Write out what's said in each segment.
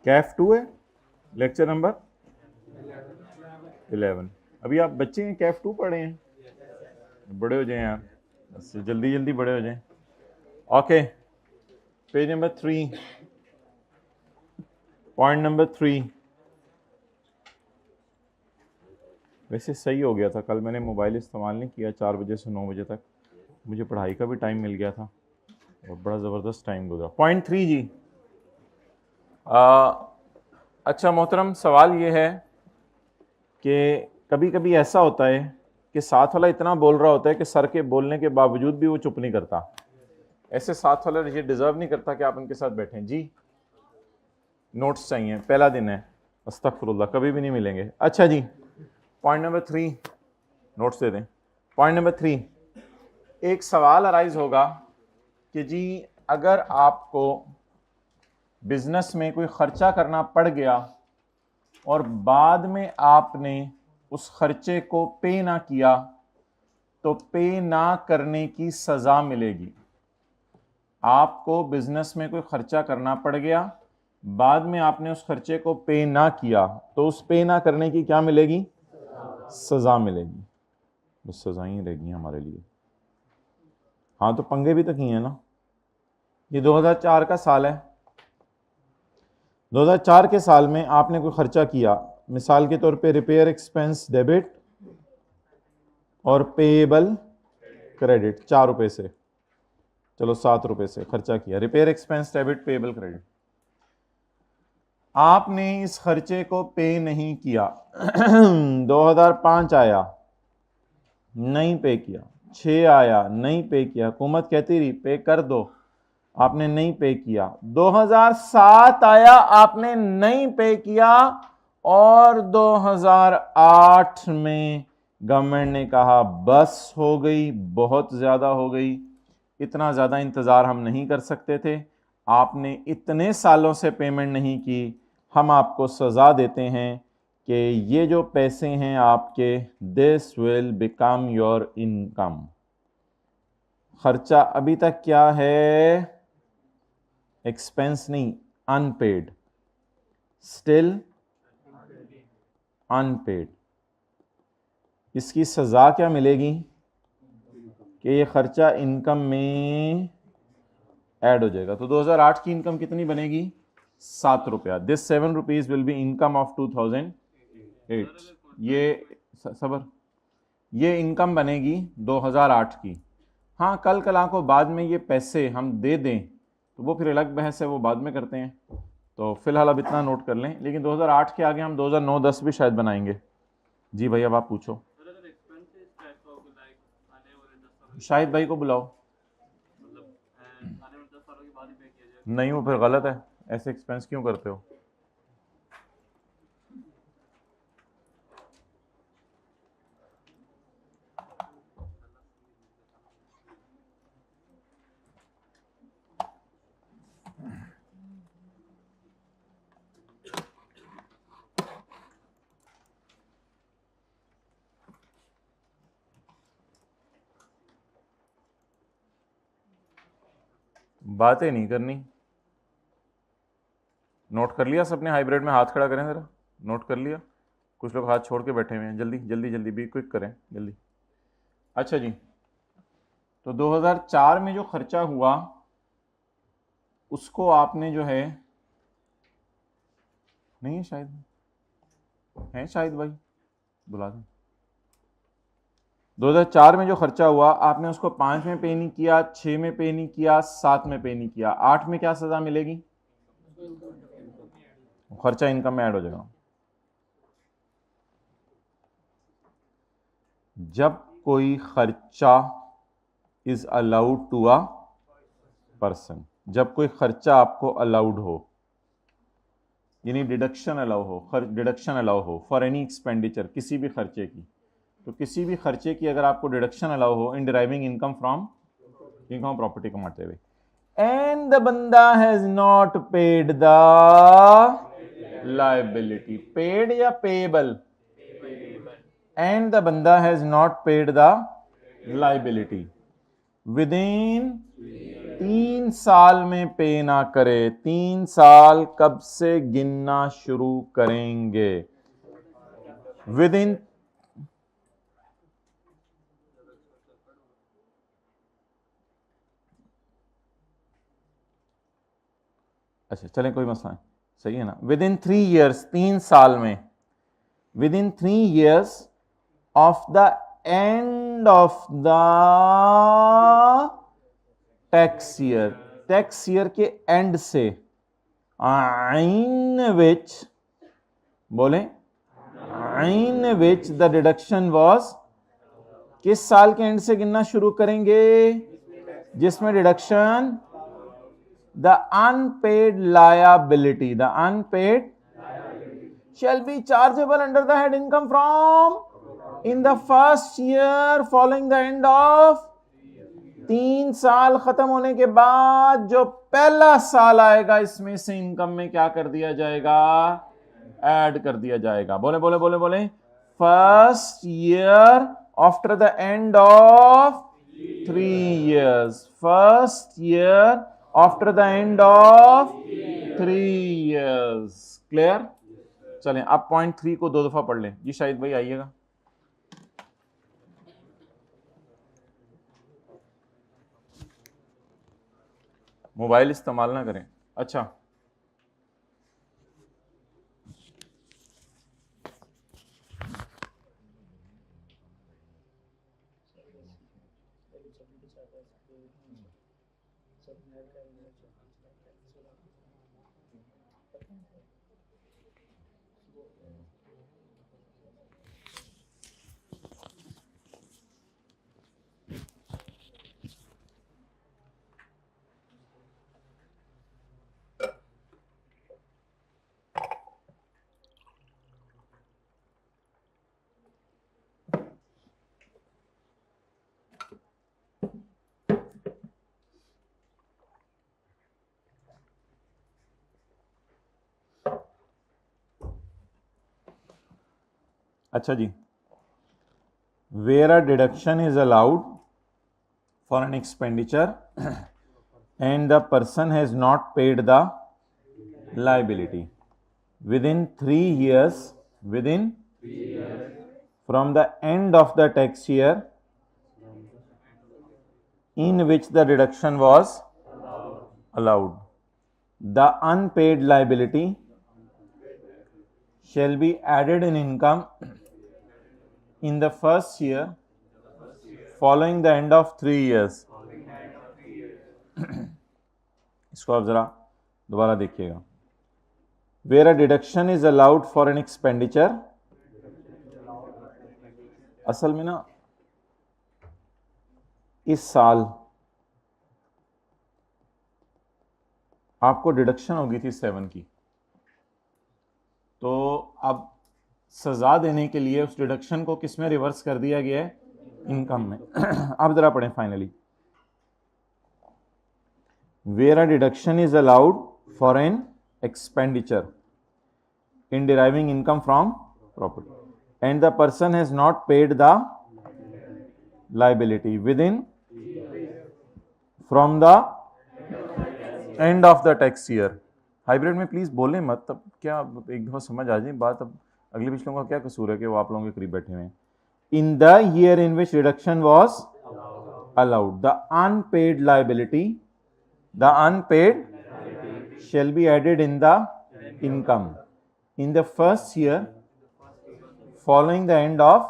कैफ 2 है, lecture number 11। अभी आप बच्चे हैं, कैफ 2 पढ़े हैं, बड़े हो जाएं यार, बस जल्दी जल्दी बड़े हो जाएं। Okay, page number 3, point number 3। वैसे सही हो गया था, कल मैंने मोबाइल इस्तेमाल नहीं किया 4 बजे से 9 बजे तक, मुझे पढ़ाई का भी टाइम मिल गया था और बड़ा ज़बरदस्त टाइम गुजरा। पॉइंट 3 जी। अच्छा मोहतरम, सवाल ये है कि कभी कभी ऐसा होता है कि साथ वाला इतना बोल रहा होता है कि सर के बोलने के बावजूद भी वो चुप नहीं करता। ऐसे साथ वाला ये डिजर्व नहीं करता कि आप उनके साथ बैठें। जी नोट्स चाहिए, पहला दिन है, अस्तगफिरुल्लाह, कभी भी नहीं मिलेंगे। अच्छा जी, पॉइंट नंबर 3, नोट्स दे दें। पॉइंट नंबर 3, एक सवाल अराइज होगा कि जी अगर आपको बिजनेस में कोई खर्चा करना पड़ गया और बाद में आपने उस खर्चे को पे ना किया तो पे ना करने की सजा मिलेगी। आपको बिजनेस में कोई खर्चा करना पड़ गया, बाद में आपने उस खर्चे को पे ना किया तो उस पे ना करने की क्या मिलेगी? सजा मिलेगी। तो सजा ही रहेगी हमारे लिए। हाँ तो पंगे भी तो किए हैं ना। ये 2004 का साल है। 2004 के साल में आपने कोई खर्चा किया, मिसाल के तौर पे रिपेयर एक्सपेंस डेबिट और पेएबल क्रेडिट, 4 रुपए से, चलो 7 रुपए से खर्चा किया, repair expense debit payable credit. आपने इस खर्चे को पे नहीं किया 2005 आया, नहीं पे किया, 6 आया, नहीं पे किया, हुकूमत कहती रही पे कर दो, आपने नहीं पे किया, 2007 आया, आपने नहीं पे किया, और 2008 में गवर्नमेंट ने कहा बस हो गई, बहुत ज्यादा हो गई, इतना ज्यादा इंतजार हम नहीं कर सकते थे, आपने इतने सालों से पेमेंट नहीं की, हम आपको सजा देते हैं कि ये जो पैसे हैं आपके, this will become your income. खर्चा अभी तक क्या है? एक्सपेंस नहीं, अनपेड, स्टिल अनपेड। इसकी सजा क्या मिलेगी कि ये खर्चा इनकम में ऐड हो जाएगा। तो 2008 की इनकम कितनी बनेगी? 7 रुपया। This 7 rupees will be income of 2008। ये सबर, ये इनकम बनेगी 2008 की। हाँ कल कला को बाद में ये पैसे हम दे दें तो वो फिर अलग बहस है, वो बाद में करते हैं। तो फिलहाल अब इतना नोट कर लें, लेकिन 2008 के आगे हम 2009-10 भी शायद बनाएंगे। जी भाई अब आप पूछो। शाहिद भाई को बुलाओ। नहीं वो फिर गलत है, ऐसे एक्सपेंस क्यों करते हो? बातें नहीं करनी। नोट कर लिया सबने? हाइब्रिड में हाथ खड़ा करें जरा, नोट कर लिया? कुछ लोग हाथ छोड़ के बैठे हुए हैं, जल्दी जल्दी जल्दी, बी क्विक करें जल्दी। अच्छा जी, तो 2004 में जो खर्चा हुआ उसको आपने जो है, नहीं है शायद, है शायद भाई, बुला दें। 2004 में जो खर्चा हुआ आपने उसको 5 में पे नहीं किया, 6 में पे नहीं किया, 7 में पे नहीं किया, 8 में क्या सजा मिलेगी? खर्चा इनकम में ऐड हो जाएगा। जब कोई खर्चा is allowed to a person, जब कोई खर्चा आपको अलाउड हो, यानी डिडक्शन अलाउ हो, डिडक्शन अलाउ हो फॉर एनी एक्सपेंडिचर, किसी भी खर्चे की, तो किसी भी खर्चे की अगर आपको डिडक्शन अलाउ हो in deriving income from income property कमाते हुए, एंड द बंदा has not paid the liability, paid या पेएबल, एंड द बंदा has not paid the liability within 3 साल में पे ना करे। 3 साल कब से गिनना शुरू करेंगे? विद इन अच्छा चलें, कोई मसला नहीं, सही है ना। विद इन 3 ईयर्स, 3 साल में, within 3 years of the end of the tax year, tax year के एंड से, इन विच, बोले in which the deduction was, किस साल के एंड से गिनना शुरू करेंगे? जिसमें deduction, the unpaid liability, the unpaid shall be chargeable under the head income from in the first year following the end of, 3 साल खत्म होने के बाद जो पहला साल आएगा इसमें से इनकम में क्या कर दिया जाएगा? ऐड कर दिया जाएगा। बोले बोले बोले बोले, first year after the end of 3 years, first year after the end of 3 years। Clear? चलें आप पॉइंट 3 को 2 दफा पढ़ लें। जी शाहिद भाई आइएगा। मोबाइल इस्तेमाल ना करें। अच्छा अच्छा जी, where a deduction is allowed for an expenditure and the person has not paid the liability within 3 years, within from the end of the tax year in which the deduction was allowed, the unpaid liability shall be added in income in the first year following the end of 3 years। इसको आप जरा दोबारा देखिएगा। Where a deduction is allowed for an expenditure, असल में ना इस साल आपको डिडक्शन हो गई थी 7 की, तो अब सजा देने के लिए उस डिडक्शन को किस में रिवर्स कर दिया गया है? इनकम में। अब जरा पढ़ें finally, where a deduction is allowed for an expenditure in deriving income from property and the person has not paid the liability within from the end of the tax year। Hybrid में please बोलें मत, तब क्या एक दफा समझ आ जाए बात। अब अगले पिछलों का क्या कसूर है कि वो आप लोगों के करीब बैठे हुए हैं। In the year in which reduction was allowed, the unpaid liability, the unpaid shall be added in the income in the first year following the end of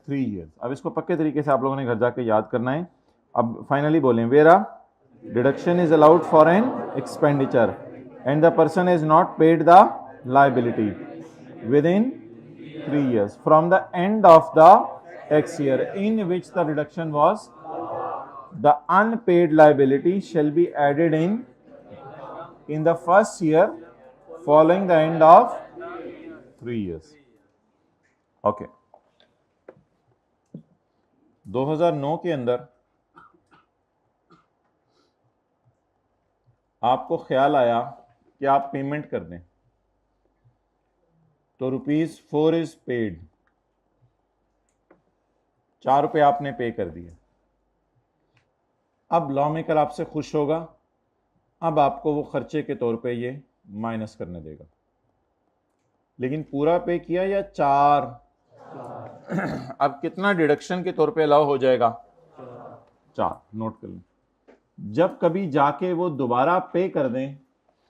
3 years। अब इसको पक्के तरीके से आप लोगों ने घर जाके याद करना है। अब फाइनली बोलें, where a deduction is allowed for an expenditure and the person has not paid the liability within 3 years from the end of the tax year in which the deduction was, the unpaid liability shall be added in the first year following the end of 3 years। Okay 2009 के अंदर आपको ख्याल आया कि आप payment कर दें, तो ₹4 इज पेड, 4 रुपये आपने पे कर दिए। अब लॉ मेकर आपसे खुश होगा, अब आपको वो खर्चे के तौर पे ये माइनस करने देगा। लेकिन पूरा पे किया या 4? अब कितना डिडक्शन के तौर पे अलाउ हो जाएगा? 4। नोट कर लें। जब कभी जाके वो दोबारा पे कर दें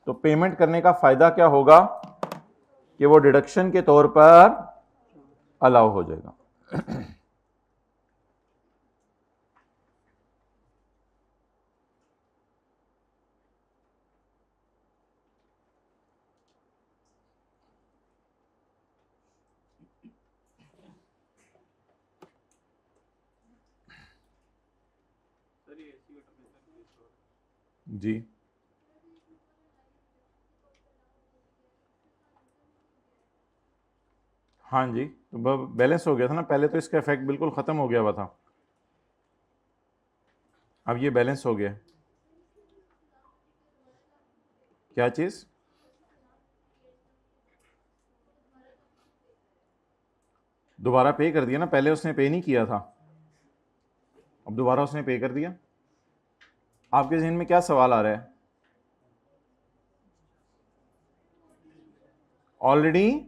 तो पेमेंट करने का फायदा क्या होगा कि वो डिडक्शन के तौर पर अलाउ हो जाएगा। जी हाँ जी, तो बैलेंस हो गया था ना, पहले तो इसका इफेक्ट बिल्कुल खत्म हो गया हुआ था, अब ये बैलेंस हो गया। क्या चीज? दोबारा पे कर दिया ना, पहले उसने पे नहीं किया था, अब दोबारा उसने पे कर दिया। आपके जहन में क्या सवाल आ रहा है? ऑलरेडी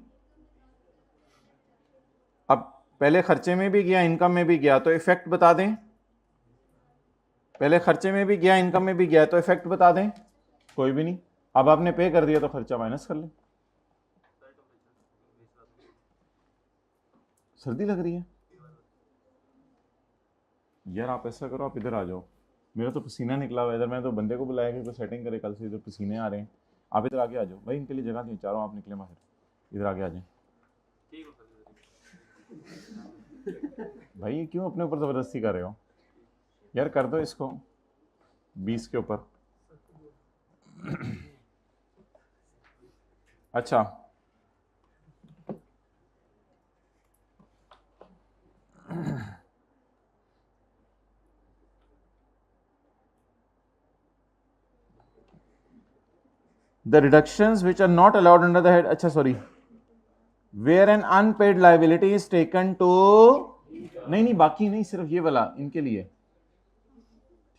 अब पहले खर्चे में भी गया, इनकम में भी गया, तो इफेक्ट बता दें। पहले खर्चे में भी गया, इनकम में भी गया, तो इफेक्ट बता दें। कोई भी नहीं। अब आपने पे कर दिया तो खर्चा माइनस कर लें। सर्दी लग रही है यार, आप ऐसा करो, आप इधर आ जाओ, मेरा तो पसीना निकला हुआ है इधर, मैंने तो बंदे को बुलाया कि कोई सेटिंग करे, कल से इधर पसीने आ रहे हैं। आप इधर आगे आ जाओ भाई, इनके लिए जगह दी, चारों आप निकले बाहर, इधर आगे आ जाए। भाई क्यों अपने ऊपर ज़बरदस्ती कर रहे हो यार, कर दो इसको 20 के ऊपर। अच्छा, the reductions which are not allowed under the head, अच्छा sorry, where an unpaid liability is taken to, नहीं बाकी नहीं, सिर्फ ये वाला इनके लिए,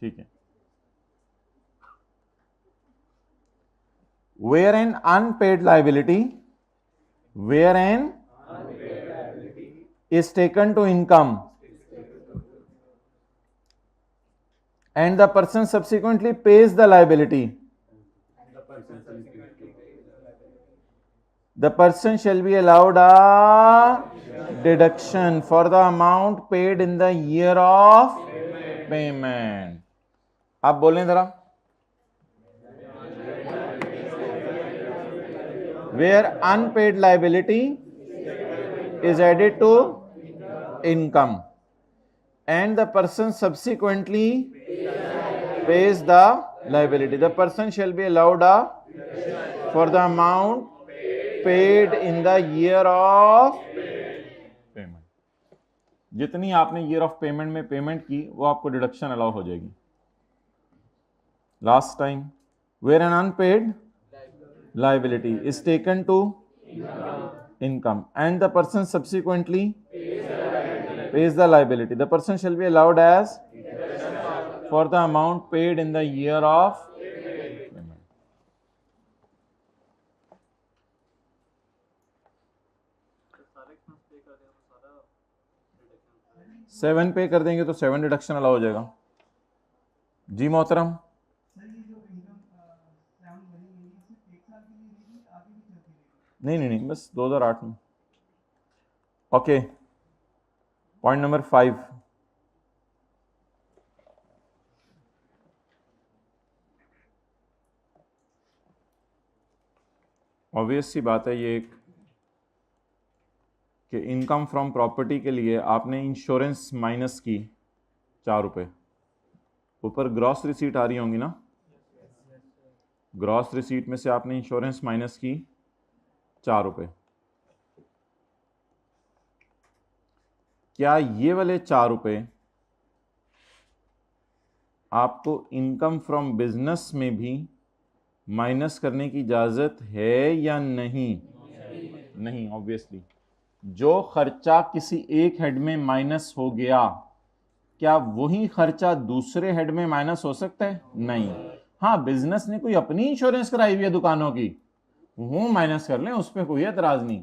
ठीक है। where an unpaid liability is taken to income and the person subsequently pays the liability, the person shall be allowed a deduction for the amount paid in the year of payment. आप बोलें जरा, where unpaid liability is added to income and the person subsequently pays the liability, the person shall be allowed a for the amount paid in the year of payment. जितनी आपने year of payment में payment की वो आपको deduction allow हो जाएगी। Last time, where an unpaid liability is taken to income and the person subsequently pays the liability, the person shall be allowed as for the amount paid in the year of payment. 7 पे कर देंगे तो 7 deduction allow हो जाएगा। जी मोहतरम, नहीं बस 2008 में। ओके, पॉइंट नंबर 5, ऑब्वियस सी बात है ये कि इनकम फ्रॉम प्रॉपर्टी के लिए आपने इंश्योरेंस माइनस की 4 रुपये, ऊपर ग्रॉस रिसीट आ रही होंगी ना, ग्रॉस रिसीट में से आपने इंश्योरेंस माइनस की 4 रुपये। क्या ये वाले 4 रुपये आपको इनकम फ्रॉम बिजनेस में भी माइनस करने की इजाज़त है या नहीं? नहीं, ऑब्वियसली जो खर्चा किसी एक हेड में माइनस हो गया, क्या वही खर्चा दूसरे हेड में माइनस हो सकता है? नहीं। हाँ, बिजनेस ने कोई अपनी इंश्योरेंस कराई हुई है दुकानों की, वो माइनस कर लें, उस पर कोई एतराज नहीं।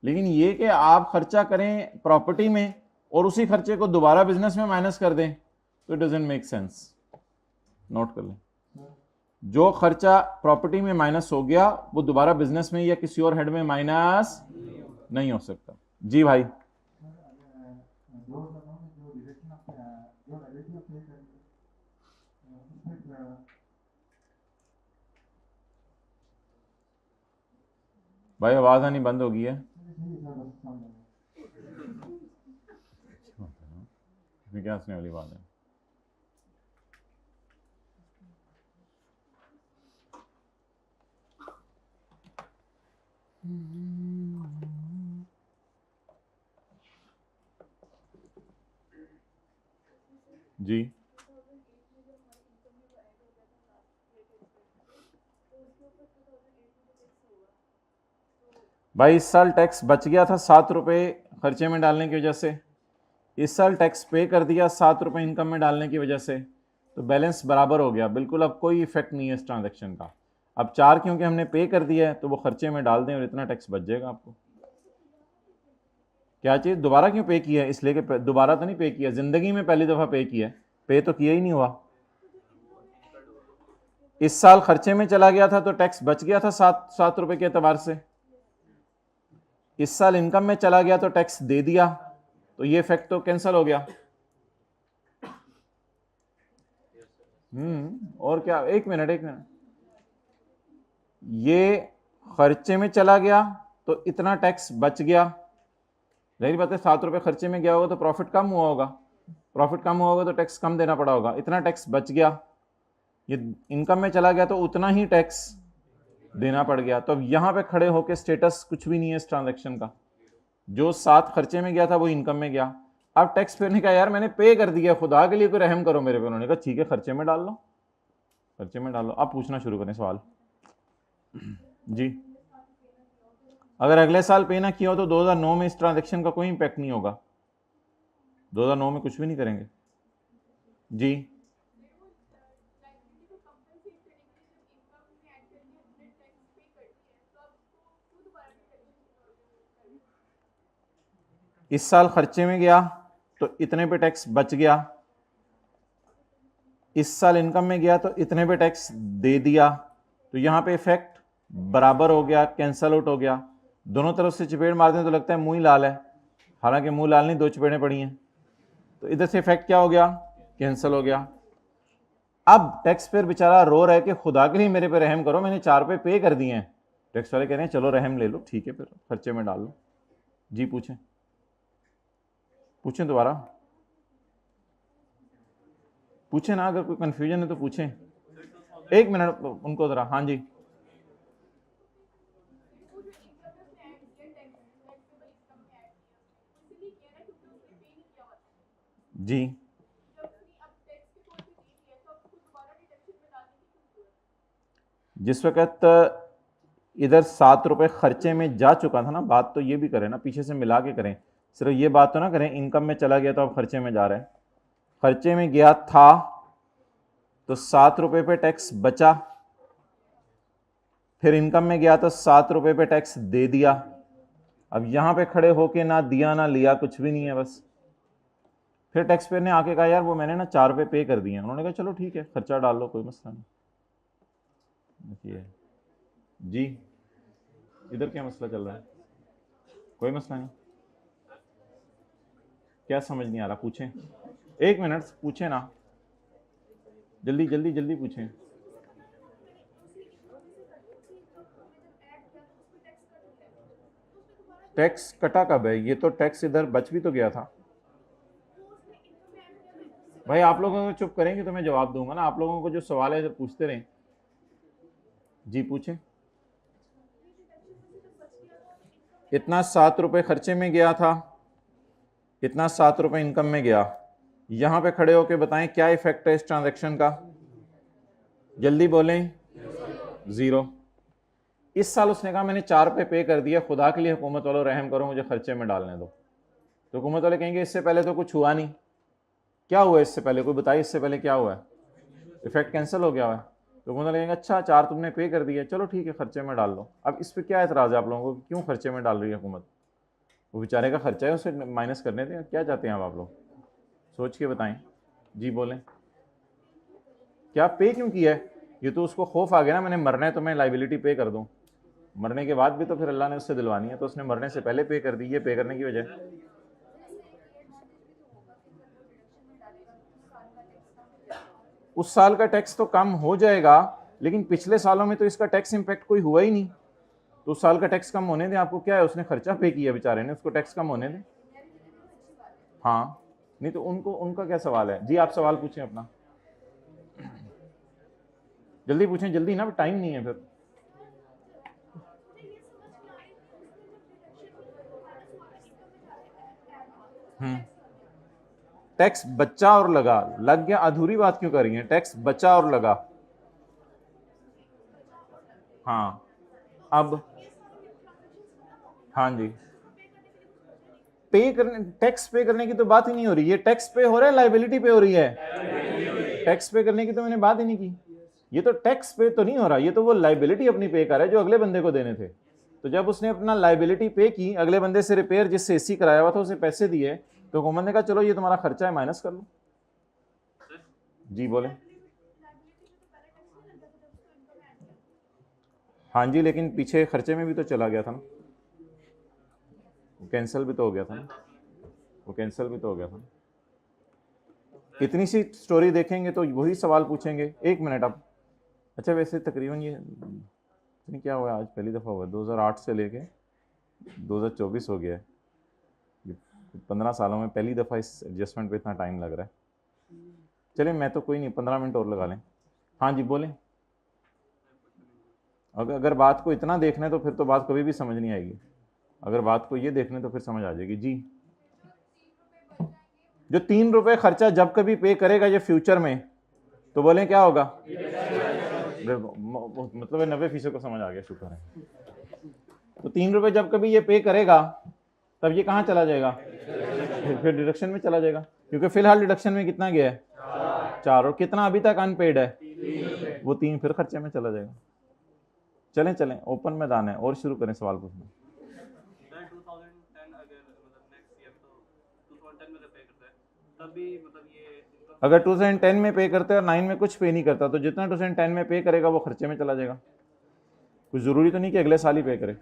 लेकिन ये कि आप खर्चा करें प्रॉपर्टी में और उसी खर्चे को दोबारा बिजनेस में माइनस कर दें, तो it doesn't make sense. Note कर लें, जो खर्चा प्रॉपर्टी में माइनस हो गया वो दोबारा बिजनेस में या किसी और हेड में माइनस नहीं हो सकता। जी भाई। भाई आवाज आनी बंद हो गई है, क्या हंसने वाली बात है? जी भाई, इस साल टैक्स बच गया था 7 रुपए खर्चे में डालने की वजह से, इस साल टैक्स पे कर दिया 7 रुपए इनकम में डालने की वजह से, तो बैलेंस बराबर हो गया बिल्कुल। अब कोई इफेक्ट नहीं है इस ट्रांजैक्शन का। अब 4 क्योंकि हमने पे कर दिया है तो वो खर्चे में डाल दें और इतना टैक्स बच जाएगा आपको। क्या चीज़ दोबारा क्यों पे किया है? इसलिए कि दोबारा तो नहीं पे किया, जिंदगी में पहली दफ़ा पे किया है, पे तो किया ही नहीं हुआ। इस साल खर्चे में चला गया था तो टैक्स बच गया था 7 रुपए के एतबार से, इस साल इनकम में चला गया तो टैक्स दे दिया, तो ये इफेक्ट तो कैंसिल हो गया। और क्या, एक मिनट, ये खर्चे में चला गया तो इतना टैक्स बच गया। जाहिर बात है 7 रुपए खर्चे में गया होगा तो प्रॉफिट कम हुआ होगा, प्रॉफिट कम हुआ होगा तो टैक्स कम देना पड़ा होगा, इतना टैक्स बच गया। ये इनकम में चला गया तो उतना ही टैक्स देना पड़ गया। तो अब यहां पे खड़े होकर स्टेटस कुछ भी नहीं है इस ट्रांजैक्शन का, जो 7 खर्चे में गया था वो इनकम में गया। अब टैक्स पेयर ने कहा यार मैंने पे कर दिया, खुदा के लिए कोई रहम करो मेरे पे। उन्होंने कहा ठीक है खर्चे में डाल लो, खर्चे में डाल लो। अब पूछना शुरू करें सवाल। जी, अगर अगले साल पे ना किया हो तो 2009 में इस ट्रांजैक्शन का कोई इंपैक्ट नहीं होगा, 2009 में कुछ भी नहीं करेंगे। जी, इस साल खर्चे में गया तो इतने पे टैक्स बच गया, इस साल इनकम में गया तो इतने पे टैक्स दे दिया, तो यहां पे इफेक्ट बराबर हो गया, कैंसल आउट हो गया। दोनों तरफ से चपेट मार दें तो लगता है मुंह ही लाल है, हालांकि मुंह लाल नहीं, 2 चपेटें पड़ी हैं। तो इधर से इफेक्ट क्या हो गया? कैंसिल हो गया। अब टैक्स पेयर बेचारा रो रहा है कि खुदा के लिए मेरे पे रहम करो, मैंने 4 पे कर दिए हैं। टैक्स वाले कह रहे हैं चलो रहम ले लो, ठीक है फिर खर्चे में डाल लो। जी पूछें, पूछें दोबारा पूछें ना, अगर कोई कंफ्यूजन है तो पूछें। एक मिनट उनको जरा। हाँ जी, जी जिस वक्त इधर 7 रुपए खर्चे में जा चुका था ना, बात तो ये भी करें ना, पीछे से मिला के करें, सिर्फ ये बात तो ना करें इनकम में चला गया तो अब खर्चे में जा रहा है। खर्चे में गया था तो 7 रुपए पे टैक्स बचा, फिर इनकम में गया तो 7 रुपए पे टैक्स दे दिया। अब यहां पे खड़े होके ना दिया ना लिया, कुछ भी नहीं है बस। फिर टैक्स पेयर ने आके कहा यार वो मैंने ना 4 रुपए पे कर दिए। उन्होंने कहा चलो ठीक है खर्चा डाल लो, कोई मसला नहीं। देखिए जी, इधर क्या मसला चल रहा है? कोई मसला नहीं। क्या समझ नहीं आ रहा? पूछें, एक मिनट पूछें ना, जल्दी जल्दी जल्दी पूछें। टैक्स कटा कब है? ये तो टैक्स इधर बच भी तो गया था भाई। आप लोगों को चुप करेंगे तो मैं जवाब दूंगा ना, आप लोगों को जो सवाल है इधर पूछते रहें। जी पूछें। इतना 7 रुपए खर्चे में गया था, इतना 7 रुपए इनकम में गया। यहां पे खड़े होके बताएं क्या इफेक्ट है इस ट्रांजैक्शन का? जल्दी बोलें। 0। इस साल उसने कहा मैंने 4 रुपए पे कर दिया, खुदा के लिए हुकूमत वालों रहम करो मुझे खर्चे में डालने दो। तो हुकूमत वाले कहेंगे इससे पहले तो कुछ हुआ नहीं, क्या हुआ इससे पहले, कोई बताइए इससे पहले क्या हुआ है? इफेक्ट कैंसिल हो गया हुआ है। तो मुझे लगेगा अच्छा 4 तुमने पे कर दिया, चलो ठीक है खर्चे में डाल लो। अब इस पर क्या एतराज़ है आप लोगों को, क्यों खर्चे में डाल रही है हुकूमत? वो बेचारे का खर्चा है, उसे माइनस करने दें, क्या चाहते हैं आप लोग? सोच के बताएं जी, बोलें क्या पे क्यों किया है? ये तो उसको खौफ आ गया ना, मैंने मरना है तो मैं लाइबिलिटी पे कर दूं। मरने के बाद भी तो फिर अल्लाह ने उससे दिलवानी है, तो उसने मरने से पहले पे कर दी। ये पे करने की वजह उस साल का टैक्स तो कम हो जाएगा, लेकिन पिछले सालों में तो इसका टैक्स इम्पैक्ट कोई हुआ ही नहीं, तो उस साल का टैक्स कम होने दें। आपको क्या है, उसने खर्चा पे किया बेचारे ने, उसको टैक्स कम होने दें। हाँ, नहीं तो उनको, उनका क्या सवाल है जी? आप सवाल पूछें अपना, जल्दी पूछें, जल्दी ना, टाइम नहीं है फिर। टैक्स बचा और लगा, लग गया, अधूरी बात क्यों कर रही है? टैक्स बचा और लगा। हाँ, अब हाँ जी, पे करने, टैक्स पे करने की तो बात ही नहीं हो रही है। टैक्स पे हो रहा है, लाइबिलिटी पे हो रही है? टैक्स पे करने की तो मैंने बात ही नहीं की। ये तो टैक्स पे तो नहीं हो रहा, ये तो वो लाइबिलिटी अपनी पे कर रहा है जो अगले बंदे को देने थे। तो जब उसने अपना लाइबिलिटी पे की, अगले बंदे से रिपेयर जिससे एसी कराया हुआ था उसे पैसे दिए, तो हुकूमत ने कहा चलो ये तुम्हारा खर्चा है, माइनस कर लो। जी बोले। हाँ जी, लेकिन पीछे खर्चे में भी तो चला गया था ना, वो कैंसिल भी तो हो गया था ना, वो कैंसिल भी तो हो गया था। इतनी सी स्टोरी देखेंगे तो वही सवाल पूछेंगे। एक मिनट अब, अच्छा वैसे तकरीबन ये क्या हुआ आज, पहली दफ़ा हुआ 2008 से लेके 2024 हो गया है, 15 सालों में पहली दफ़ा इस एडजस्टमेंट पे इतना टाइम लग रहा है। चलिए मैं तो कोई नहीं, 15 मिनट और लगा लें। हाँ जी बोलें। अगर बात को इतना देखना है तो फिर तो बात कभी भी समझ नहीं आएगी। अगर बात को ये देखना है तो फिर समझ आ जाएगी जी। जो 3 रुपए खर्चा जब कभी पे करेगा ये फ्यूचर में, तो बोलें क्या होगा? मतलब 90% को समझ आ गया, शुक्र है। तो 3 रुपए जब कभी ये पे करेगा तब ये कहाँ चला जाएगा? फिर डिडक्शन में चला जाएगा, क्योंकि फिलहाल डिडक्शन में कितना गया है? 4। और कितना अभी तक अनपेड है? वो 3 फिर खर्चे में चला जाएगा। चलें चलें, ओपन मैदान है, और शुरू करें सवाल पूछना। अगर 2010 में पे करते हैं और 9 में कुछ पे नहीं करता, तो जितना 2010 में पे करेगा वो खर्चे में चला जाएगा। कुछ जरूरी तो नहीं कि अगले साल ही पे करे।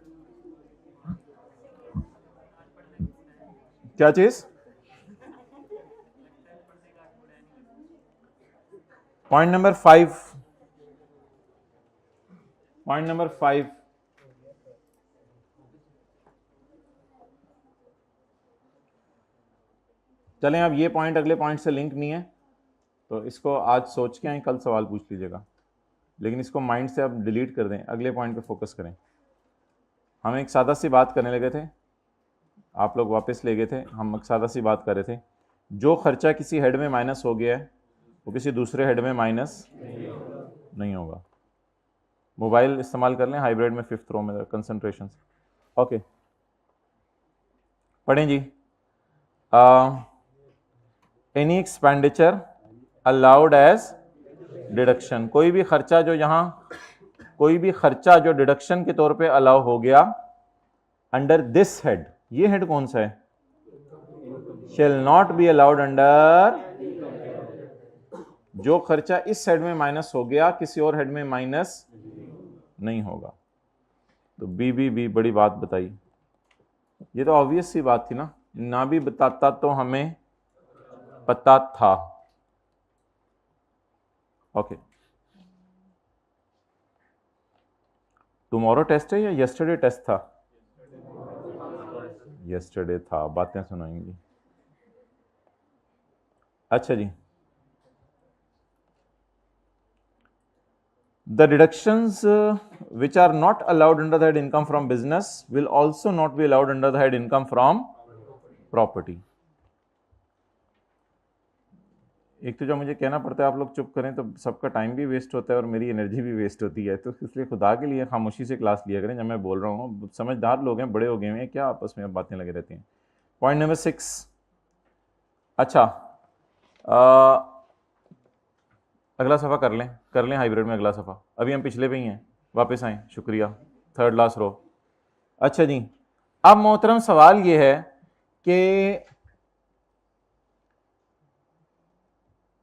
क्या चीज? पॉइंट नंबर 5, पॉइंट नंबर 5, चलें अब ये पॉइंट अगले पॉइंट से लिंक नहीं है, तो इसको आज सोच के आए, कल सवाल पूछ लीजिएगा, लेकिन इसको माइंड से अब डिलीट कर दें, अगले पॉइंट पे फोकस करें। हम एक सादा सी बात करने लगे थे, आप लोग वापस ले गए थे। हम एक सादा सी बात कर रहे थे, जो खर्चा किसी हेड में माइनस हो गया है वो किसी दूसरे हेड में माइनस नहीं होगा। मोबाइल इस्तेमाल कर लें हाइब्रिड में 5th रो में कंसंट्रेशन। ओके पढ़ें जी। Any expenditure allowed as deduction, कोई भी खर्चा जो डिडक्शन के तौर पे अलाउ हो गया अंडर दिस हेड, ये हेड कौन सा है? Shall not be allowed under, जो खर्चा इस हेड में माइनस हो गया किसी और हेड में माइनस नहीं होगा। तो बी बड़ी बात बताई, ये तो ऑब्वियस सी बात थी ना भी बताता तो हमें पता था। ओके, टुमारो टेस्ट है या यस्टरडे टेस्ट था? यस्टरडे था, बातें सुनाएंगी। अच्छा जी, the deductions which are not allowed under the head income from business will also not be allowed under the head income from property। एक तो जो मुझे कहना पड़ता है आप लोग चुप करें तो सबका टाइम भी वेस्ट होता है और मेरी एनर्जी भी वेस्ट होती है, तो इसलिए खुदा के लिए खामोशी से क्लास लिया करें जब मैं बोल रहा हूँ। समझदार लोग हैं, बड़े हो गए हैं, क्या आपस में बातें लगे रहती हैं। पॉइंट नंबर 6, अच्छा अगला सफ़ा कर लें हाइब्रिड में अगला सफ़ा। अभी हम पिछले पे ही हैं, वापस आएँ, शुक्रिया। Third last row. अच्छा जी, अब मोहतरम सवाल ये है कि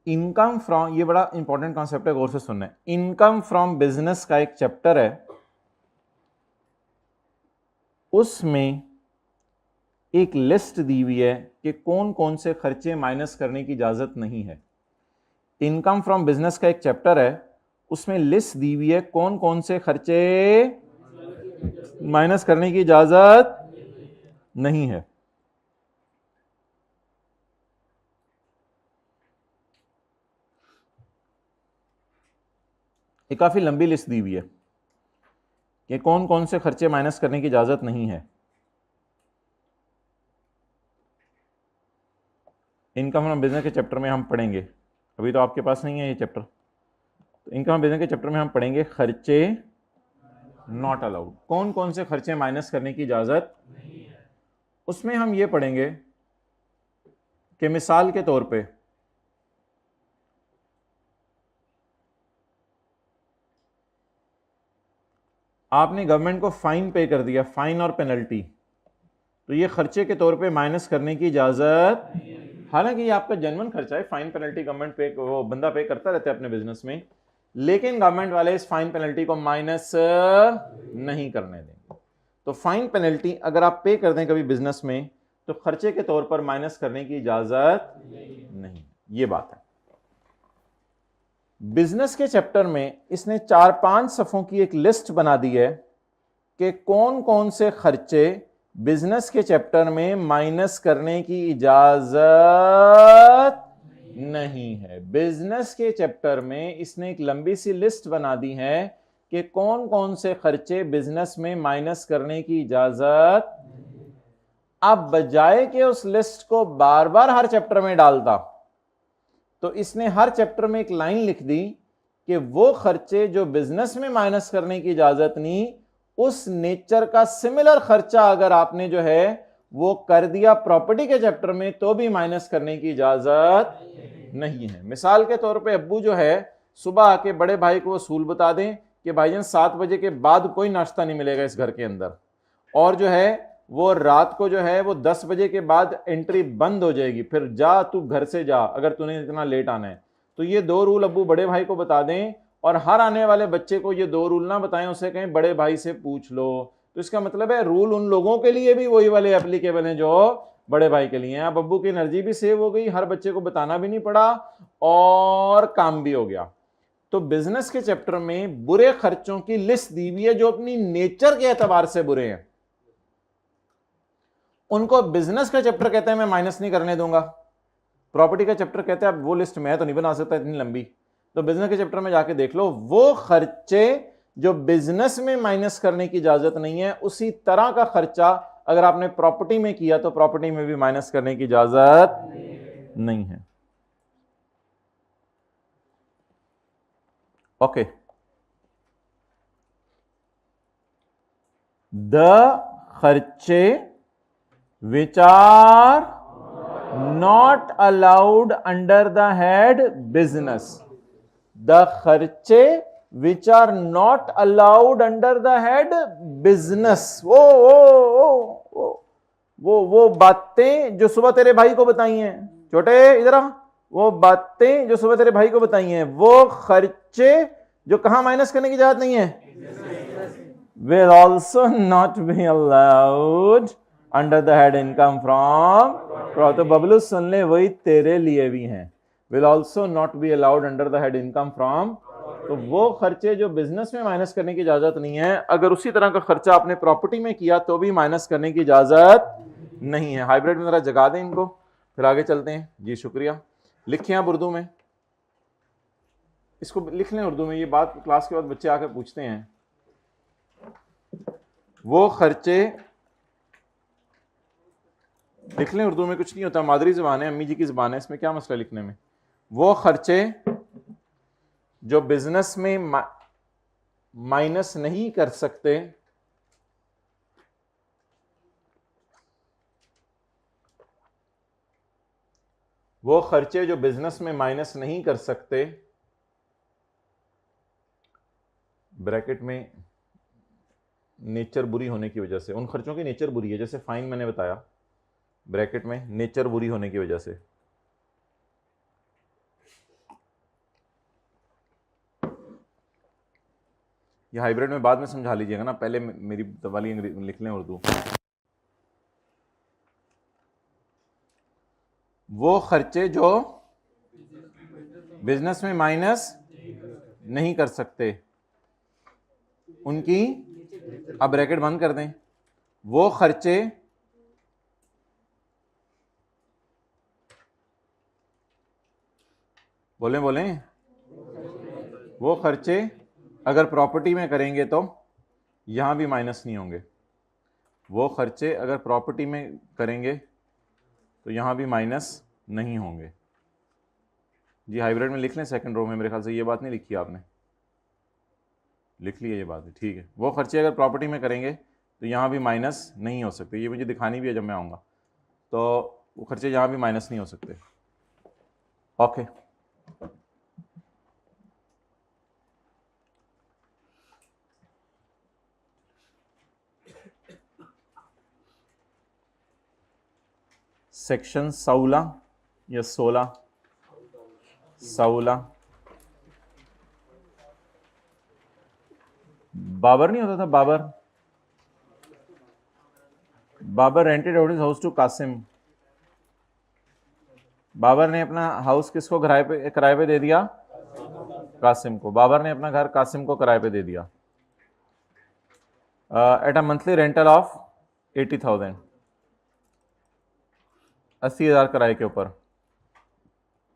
इनकम फ्रॉम, ये बड़ा इंपॉर्टेंट कॉन्सेप्ट है, गौर से सुनना है। इनकम फ्रॉम बिजनेस का एक चैप्टर है, उसमें एक लिस्ट दी हुई है कि कौन कौन से खर्चे माइनस करने की इजाजत नहीं है। इनकम फ्रॉम बिजनेस का एक चैप्टर है, उसमें लिस्ट दी हुई है कौन कौन से खर्चे माइनस करने की इजाजत नहीं है। ये काफी लंबी लिस्ट दी हुई है कि कौन कौन से खर्चे माइनस करने की इजाजत नहीं है। इनकम फ्रॉम बिजनेस के चैप्टर में हम पढ़ेंगे, अभी तो आपके पास नहीं है ये चैप्टर, तो इनकम फ्रॉम बिजनेस के चैप्टर में हम पढ़ेंगे खर्चे नॉट अलाउड, कौन कौन से खर्चे माइनस करने की इजाजत नहीं है। उसमें हम ये पढ़ेंगे कि मिसाल के तौर पे आपने गवर्नमेंट को फाइन पे कर दिया, फाइन और पेनल्टी, तो ये खर्चे के तौर पे माइनस करने की इजाजत, हालांकि ये आपका जनवन खर्चा है, फाइन पेनल्टी गवर्नमेंट पे, वो बंदा पे करता रहता है अपने बिजनेस में, लेकिन गवर्नमेंट वाले इस फाइन पेनल्टी को माइनस नहीं करने देंगे। तो फाइन पेनल्टी अगर आप पे कर दें कभी बिजनेस में, तो खर्चे के तौर पर माइनस करने की इजाजत नहीं, ये बात है। बिजनेस के चैप्टर में इसने 4-5 सफ़ों की एक लिस्ट बना दी है कि कौन कौन से खर्चे बिजनेस के चैप्टर में माइनस करने की इजाजत नहीं है। बिजनेस के चैप्टर में इसने एक लंबी सी लिस्ट बना दी है कि कौन कौन से खर्चे बिजनेस में माइनस करने की इजाजत। अब बजाय के उस लिस्ट को बार बार हर चैप्टर में डालता, तो इसने हर चैप्टर में एक लाइन लिख दी कि वो खर्चे जो बिजनेस में माइनस करने की इजाजत नहीं, उस नेचर का सिमिलर खर्चा अगर आपने जो है वो कर दिया प्रॉपर्टी के चैप्टर में, तो भी माइनस करने की इजाजत नहीं है। मिसाल के तौर पे अब्बू जो है सुबह आके बड़े भाई को वसूल बता दें कि भाईजान 7 बजे के बाद कोई नाश्ता नहीं मिलेगा इस घर के अंदर, और जो है वो रात को जो है वो 10 बजे के बाद एंट्री बंद हो जाएगी, फिर जा तू घर से जा अगर तूने इतना लेट आना है। तो ये 2 रूल अब्बू बड़े भाई को बता दें, और हर आने वाले बच्चे को ये 2 रूल ना बताएं, उसे कहें बड़े भाई से पूछ लो। तो इसका मतलब है रूल उन लोगों के लिए भी वही वाले एप्लीकेबल हैं जो बड़े भाई के लिए हैं। अब अब्बू की एनर्जी भी सेव हो गई, हर बच्चे को बताना भी नहीं पड़ा, और काम भी हो गया। तो बिजनेस के चैप्टर में बुरे खर्चों की लिस्ट दी हुई है जो अपनी नेचर के एतबार से बुरे हैं, उनको बिजनेस का चैप्टर कहते हैं मैं माइनस नहीं करने दूंगा। प्रॉपर्टी का चैप्टर कहते हैं अब वो लिस्ट मैं तो नहीं बना सकता इतनी लंबी, तो बिजनेस के चैप्टर में जाके देख लो वो खर्चे जो बिजनेस में माइनस करने की इजाजत नहीं है, उसी तरह का खर्चा अगर आपने प्रॉपर्टी में किया तो प्रॉपर्टी में भी माइनस करने की इजाजत नहीं है। ओके, द खर्चे which are not allowed under the head business, the खर्चे which are not allowed under the head business, वो बातें जो सुबह तेरे भाई को बताई हैं, छोटे इधर आ, वो बातें जो सुबह तेरे भाई को बताई हैं, वो खर्चे जो कहां माइनस करने की इजाजत नहीं है, will also not be allowed under the head income from, तो बबलू सुन ले वही तेरे लिए भी हैं, will also not be allowed under the head income from. तो वो खर्चे जो बिजनेस में माइनस करने की इजाजत नहीं है, अगर उसी तरह का खर्चा आपने प्रॉपर्टी में किया तो भी माइनस करने की इजाजत नहीं है। हाइब्रिड में जरा जगा दें इनको, फिर आगे चलते हैं जी। शुक्रिया। लिखें आप उर्दू में, इसको लिख लें उर्दू में, ये बात क्लास के बाद बच्चे आकर पूछते हैं। वो खर्चे लिख लें उर्दू में, कुछ नहीं होता, मादरी ज़बान है, अम्मी जी की ज़बान है, इसमें क्या मसला लिखने में। वो खर्चे जो बिजनेस में माइनस नहीं कर सकते, वो खर्चे जो बिजनेस में माइनस नहीं कर सकते, ब्रैकेट में नेचर बुरी होने की वजह से, उन खर्चों की नेचर बुरी है, जैसे फाइन मैंने बताया, ब्रैकेट में नेचर बुरी होने की वजह से। ये हाइब्रिड में बाद में समझा लीजिएगा ना, पहले मेरी वाली लिख लें उर्दू। वो खर्चे जो बिजनेस में माइनस नहीं कर सकते उनकी, अब ब्रैकेट बंद कर दें, वो खर्चे बोलें बोलें, वो खर्चे अगर प्रॉपर्टी में करेंगे तो यहां भी माइनस नहीं होंगे। वो खर्चे अगर प्रॉपर्टी में करेंगे तो यहां भी माइनस नहीं होंगे। जी हाइब्रिड में लिख लें सेकंड रो में, मेरे ख्याल से ये बात नहीं लिखी आपने, लिख लिया ये बात है, ठीक है। वो खर्चे अगर प्रॉपर्टी में करेंगे तो यहाँ भी माइनस नहीं हो सकते, ये मुझे दिखानी भी है जब मैं आऊँगा, तो वो खर्चे यहाँ भी माइनस नहीं हो सकते। ओके, सेक्शन 16 या 16, 16 बाबर नहीं होता था, Babar rented out his house to Qasim. Babar ने अपना हाउस किसको किराए पे दे दिया? कासिम को। बाबर ने अपना घर कासिम को किराए पे दे दिया eight a monthly rental of 80,000, 80,000 किराए के ऊपर।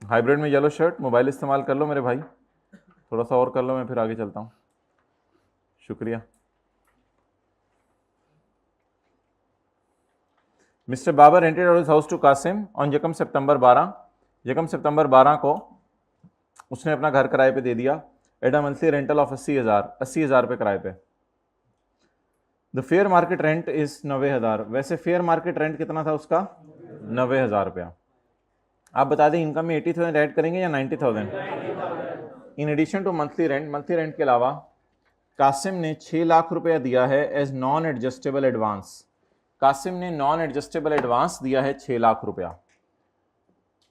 हाइब्रिड में येलो शर्ट, मोबाइल इस्तेमाल कर लो मेरे भाई, थोड़ा सा और कर लो, मैं फिर आगे चलता हूँ, शुक्रिया। Mr Babar rented out his house to Qasim on यकम सितंबर 12, यकम सितंबर 12 को उसने अपना घर किराए पे दे दिया eight a monthly rental of 80,000, 80,000 रुपये किराए पे। The fair market rent is 90,000, वैसे फेयर मार्केट रेंट कितना था उसका? 90,000 रुपया। आप बता दें इनकम में 80,000 ऐड करेंगे या 90,000? In addition to monthly rent के अलावा कासिम ने 6 लाख रुपया दिया है as non adjustable advance. Qasim ने नॉन एडजस्टेबल एडवांस दिया है 6 लाख रुपया।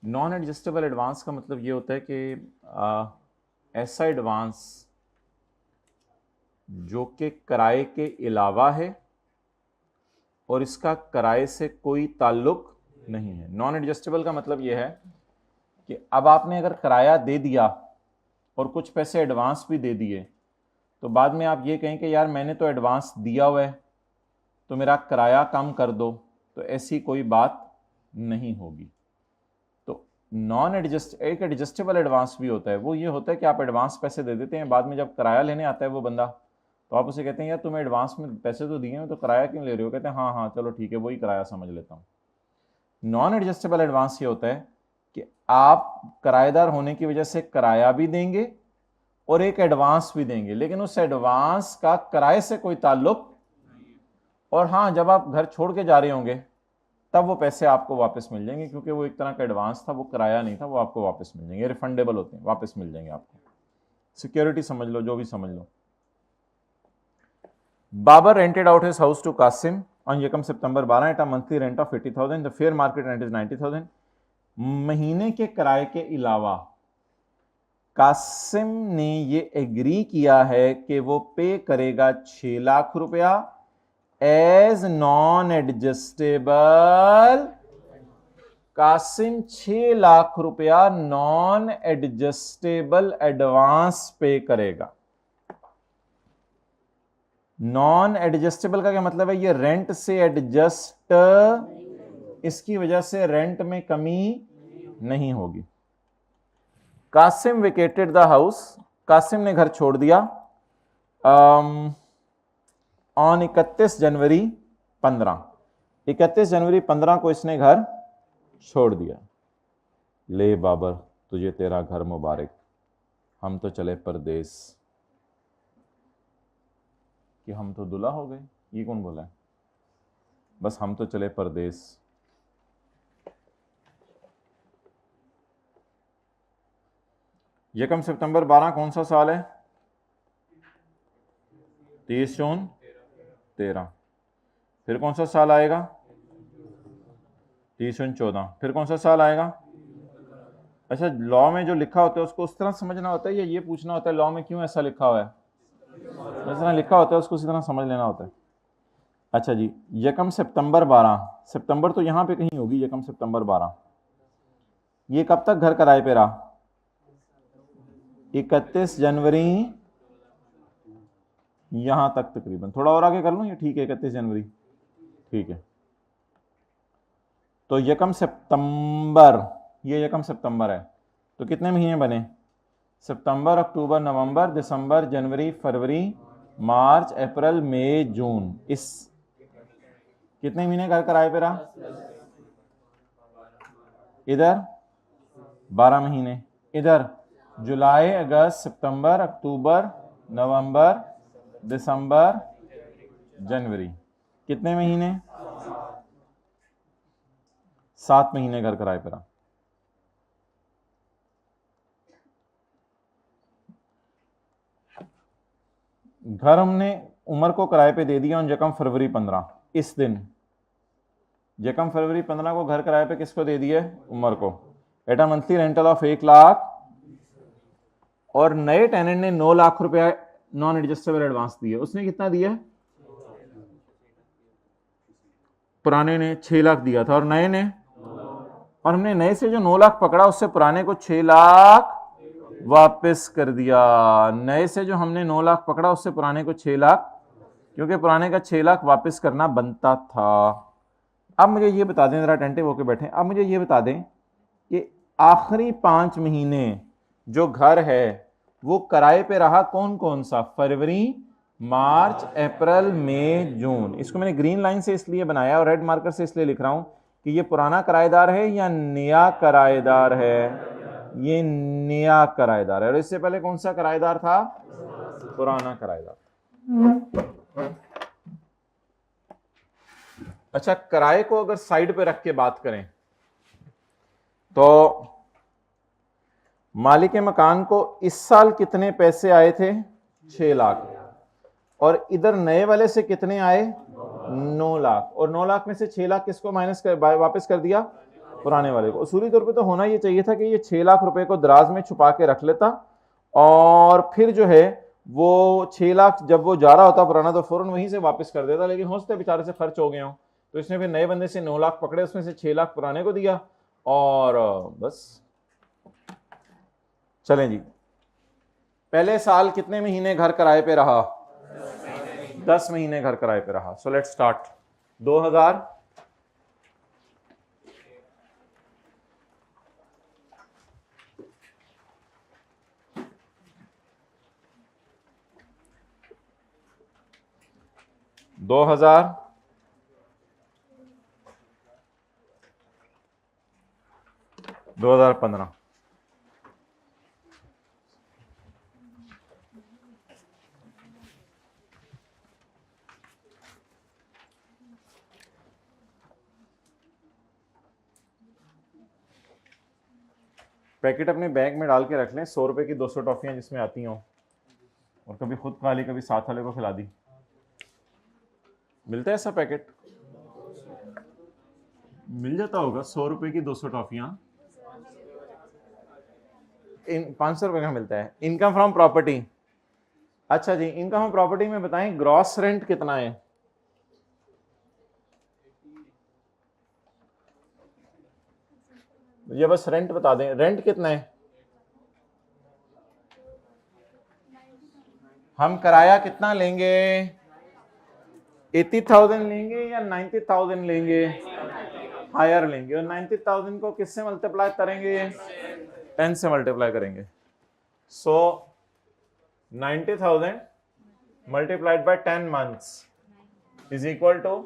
नॉन एडजस्टेबल एडवांस का मतलब ये होता है कि ऐसा एडवांस जो कि किराए के अलावा है और इसका किराए से कोई ताल्लुक नहीं है। नॉन एडजस्टेबल का मतलब यह है कि अब आपने अगर किराया दे दिया और कुछ पैसे एडवांस भी दे दिए, तो बाद में आप ये कहें कि यार मैंने तो एडवांस दिया हुआ है तो मेरा किराया कम कर दो, तो ऐसी कोई बात नहीं होगी। तो एक एडजस्टेबल एडवांस भी होता है, वो ये होता है कि आप एडवांस पैसे दे देते हैं, बाद में जब किराया लेने आता है वो बंदा, तो आप उसे कहते हैं यार तुम्हें एडवांस में पैसे तो दिए हैं तो किराया क्यों ले रहे हो? कहते हैं हाँ हाँ चलो ठीक है, वही किराया समझ लेता हूँ। नॉन एडजस्टेबल एडवांस ये होता है कि आप किराएदार होने की वजह से किराया भी देंगे और एक एडवांस भी देंगे, लेकिन उस एडवांस का किराए से कोई ताल्लुक, और हाँ जब आप घर छोड़ के जा रहे होंगे तब वो पैसे आपको वापस मिल जाएंगे, क्योंकि वो एक तरह का एडवांस था, वो किराया नहीं था, वो आपको वापस मिल जाएंगे, रिफंडेबल होते हैं, वापस मिल जाएंगे आपको, सिक्योरिटी समझ लो, जो भी समझ लो। Babar rented out his house to Qasim on यकम सितंबर 12 at a monthly rent of 80,000. The fair market rent is 90,000. महीने के किराए के अलावा कासिम ने ये एग्री किया है कि वो पे करेगा 6 लाख रुपया as non adjustable. Qasim 6 lakh रुपया नॉन एडजस्टेबल एडवांस पे करेगा। नॉन एडजस्टेबल का क्या मतलब है? ये रेंट से एडजस्ट, इसकी वजह से रेंट में कमी नहीं होगी। Qasim vacated the house, Qasim ने घर छोड़ दिया ऑन 31 जनवरी 15, 31 जनवरी 15 को इसने घर छोड़ दिया। ले बाबर तुझे तेरा घर मुबारक, हम तो चले परदेस। कि हम तो दुल्हा हो गए, ये कौन बोला है? बस हम तो चले परदेस। यकम सितंबर 12 कौन सा साल है? 30 जून 13। फिर कौन सा साल आएगा? 30 जून 14। फिर कौन सा साल आएगा? अच्छा, लॉ में जो लिखा होता है उसको उस तरह समझना होता है या ये पूछना होता है लॉ में क्यों ऐसा लिखा हुआ है? जिस तरह लिखा होता है उसको उसी तरह समझ लेना होता है। अच्छा जी, यकम सितंबर 12, सितंबर तो यहाँ पे कहीं होगी, यकम सितंबर 12, ये कब तक घर किराए पे रहा? 31 जनवरी यहां तक तकरीबन, थोड़ा और आगे कर लूं ये ठीक है, 31 जनवरी ठीक है। तो यकम सितंबर, ये यकम सितंबर है, तो कितने महीने बने? सितंबर, अक्टूबर, नवंबर, दिसंबर, जनवरी, फरवरी, मार्च, अप्रैल, मई, जून, इस कितने महीने घर किराए पे रहा? इधर 12 महीने, इधर जुलाई, अगस्त, सितंबर, अक्टूबर, नवंबर, दिसंबर, जनवरी, कितने महीने? 7 महीने घर किराए पे रहा। घर हमने उमर को किराए पे दे दिया यकम फरवरी 15, इस दिन यकम फरवरी 15 को घर किराए पे किसको दे दिया? उमर को, eight a monthly rental of 1 lakh, और नए टेनेंट ने 9 लाख रुपया नॉन एडजस्टेबल एडवांस दिया। उसने कितना दिया? पुराने ने 6 लाख दिया था और नए ने, और हमने नए से जो 9 लाख पकड़ा उससे पुराने को 6 लाख वापस कर दिया। नए से जो हमने 9 लाख पकड़ा उससे पुराने को 6 लाख, क्योंकि पुराने का 6 लाख वापस करना बनता था। अब मुझे ये बता दें, जरा अटेंटिव होकर बैठे, अब मुझे ये बता दें कि आखिरी 5 महीने जो घर है वो किराए पे रहा कौन कौन सा? फरवरी, मार्च, अप्रैल, मई, जून। इसको मैंने ग्रीन लाइन से इसलिए बनाया और रेड मार्कर से इसलिए लिख रहा हूं कि ये पुराना किराएदार है या नया किराएदार है? ये नया किराएदार है। और इससे पहले कौन सा किराएदार था? पुराना किराएदार। अच्छा, किराए को अगर साइड पे रख के बात करें तो मालिक मकान को इस साल कितने पैसे आए थे? 6 लाख। और इधर नए वाले से कितने आए? 9 लाख। और 9 लाख में से 6 लाख किसको माइनस कर वापस कर दिया? पुराने वाले को। उसूली तौर पे तो होना ये चाहिए था कि ये 6 लाख रुपए को दराज में छुपा के रख लेता और फिर जो है वो 6 लाख जब वो जा रहा होता पुराना तो फौरन वहीं से वापस कर देता, लेकिन हो सकता है बेचारे से खर्च हो गए हो, तो इसने फिर नए बंदे से 9 लाख पकड़े, उसमें से 6 लाख पुराने को दिया और बस। चलें जी, पहले साल कितने महीने घर किराए पे रहा? 10 महीने घर किराए पे रहा। So let's start. 2000 2000 2015 पैकेट अपने बैग में डाल के रख लें, 100 रुपए की 200 टॉफियां जिसमें आती हों, और कभी खुद खा ली कभी साथ वाले को खिला दी। मिलता है ऐसा पैकेट? मिल जाता होगा 100 रुपए की 200 टॉफियां। 500 रुपए का मिलता है। इनकम फ्रॉम प्रॉपर्टी, अच्छा जी, इनकम फ्रॉम प्रॉपर्टी में बताएं ग्रॉस रेंट कितना है? ये बस रेंट बता दें, रेंट कितना है? हम किराया कितना लेंगे? 80,000 लेंगे या 90,000 लेंगे? हायर लेंगे। और 90,000 को किससे मल्टीप्लाई करेंगे? 10 से मल्टीप्लाई करेंगे। So 90,000 multiplied by 10 months is equal to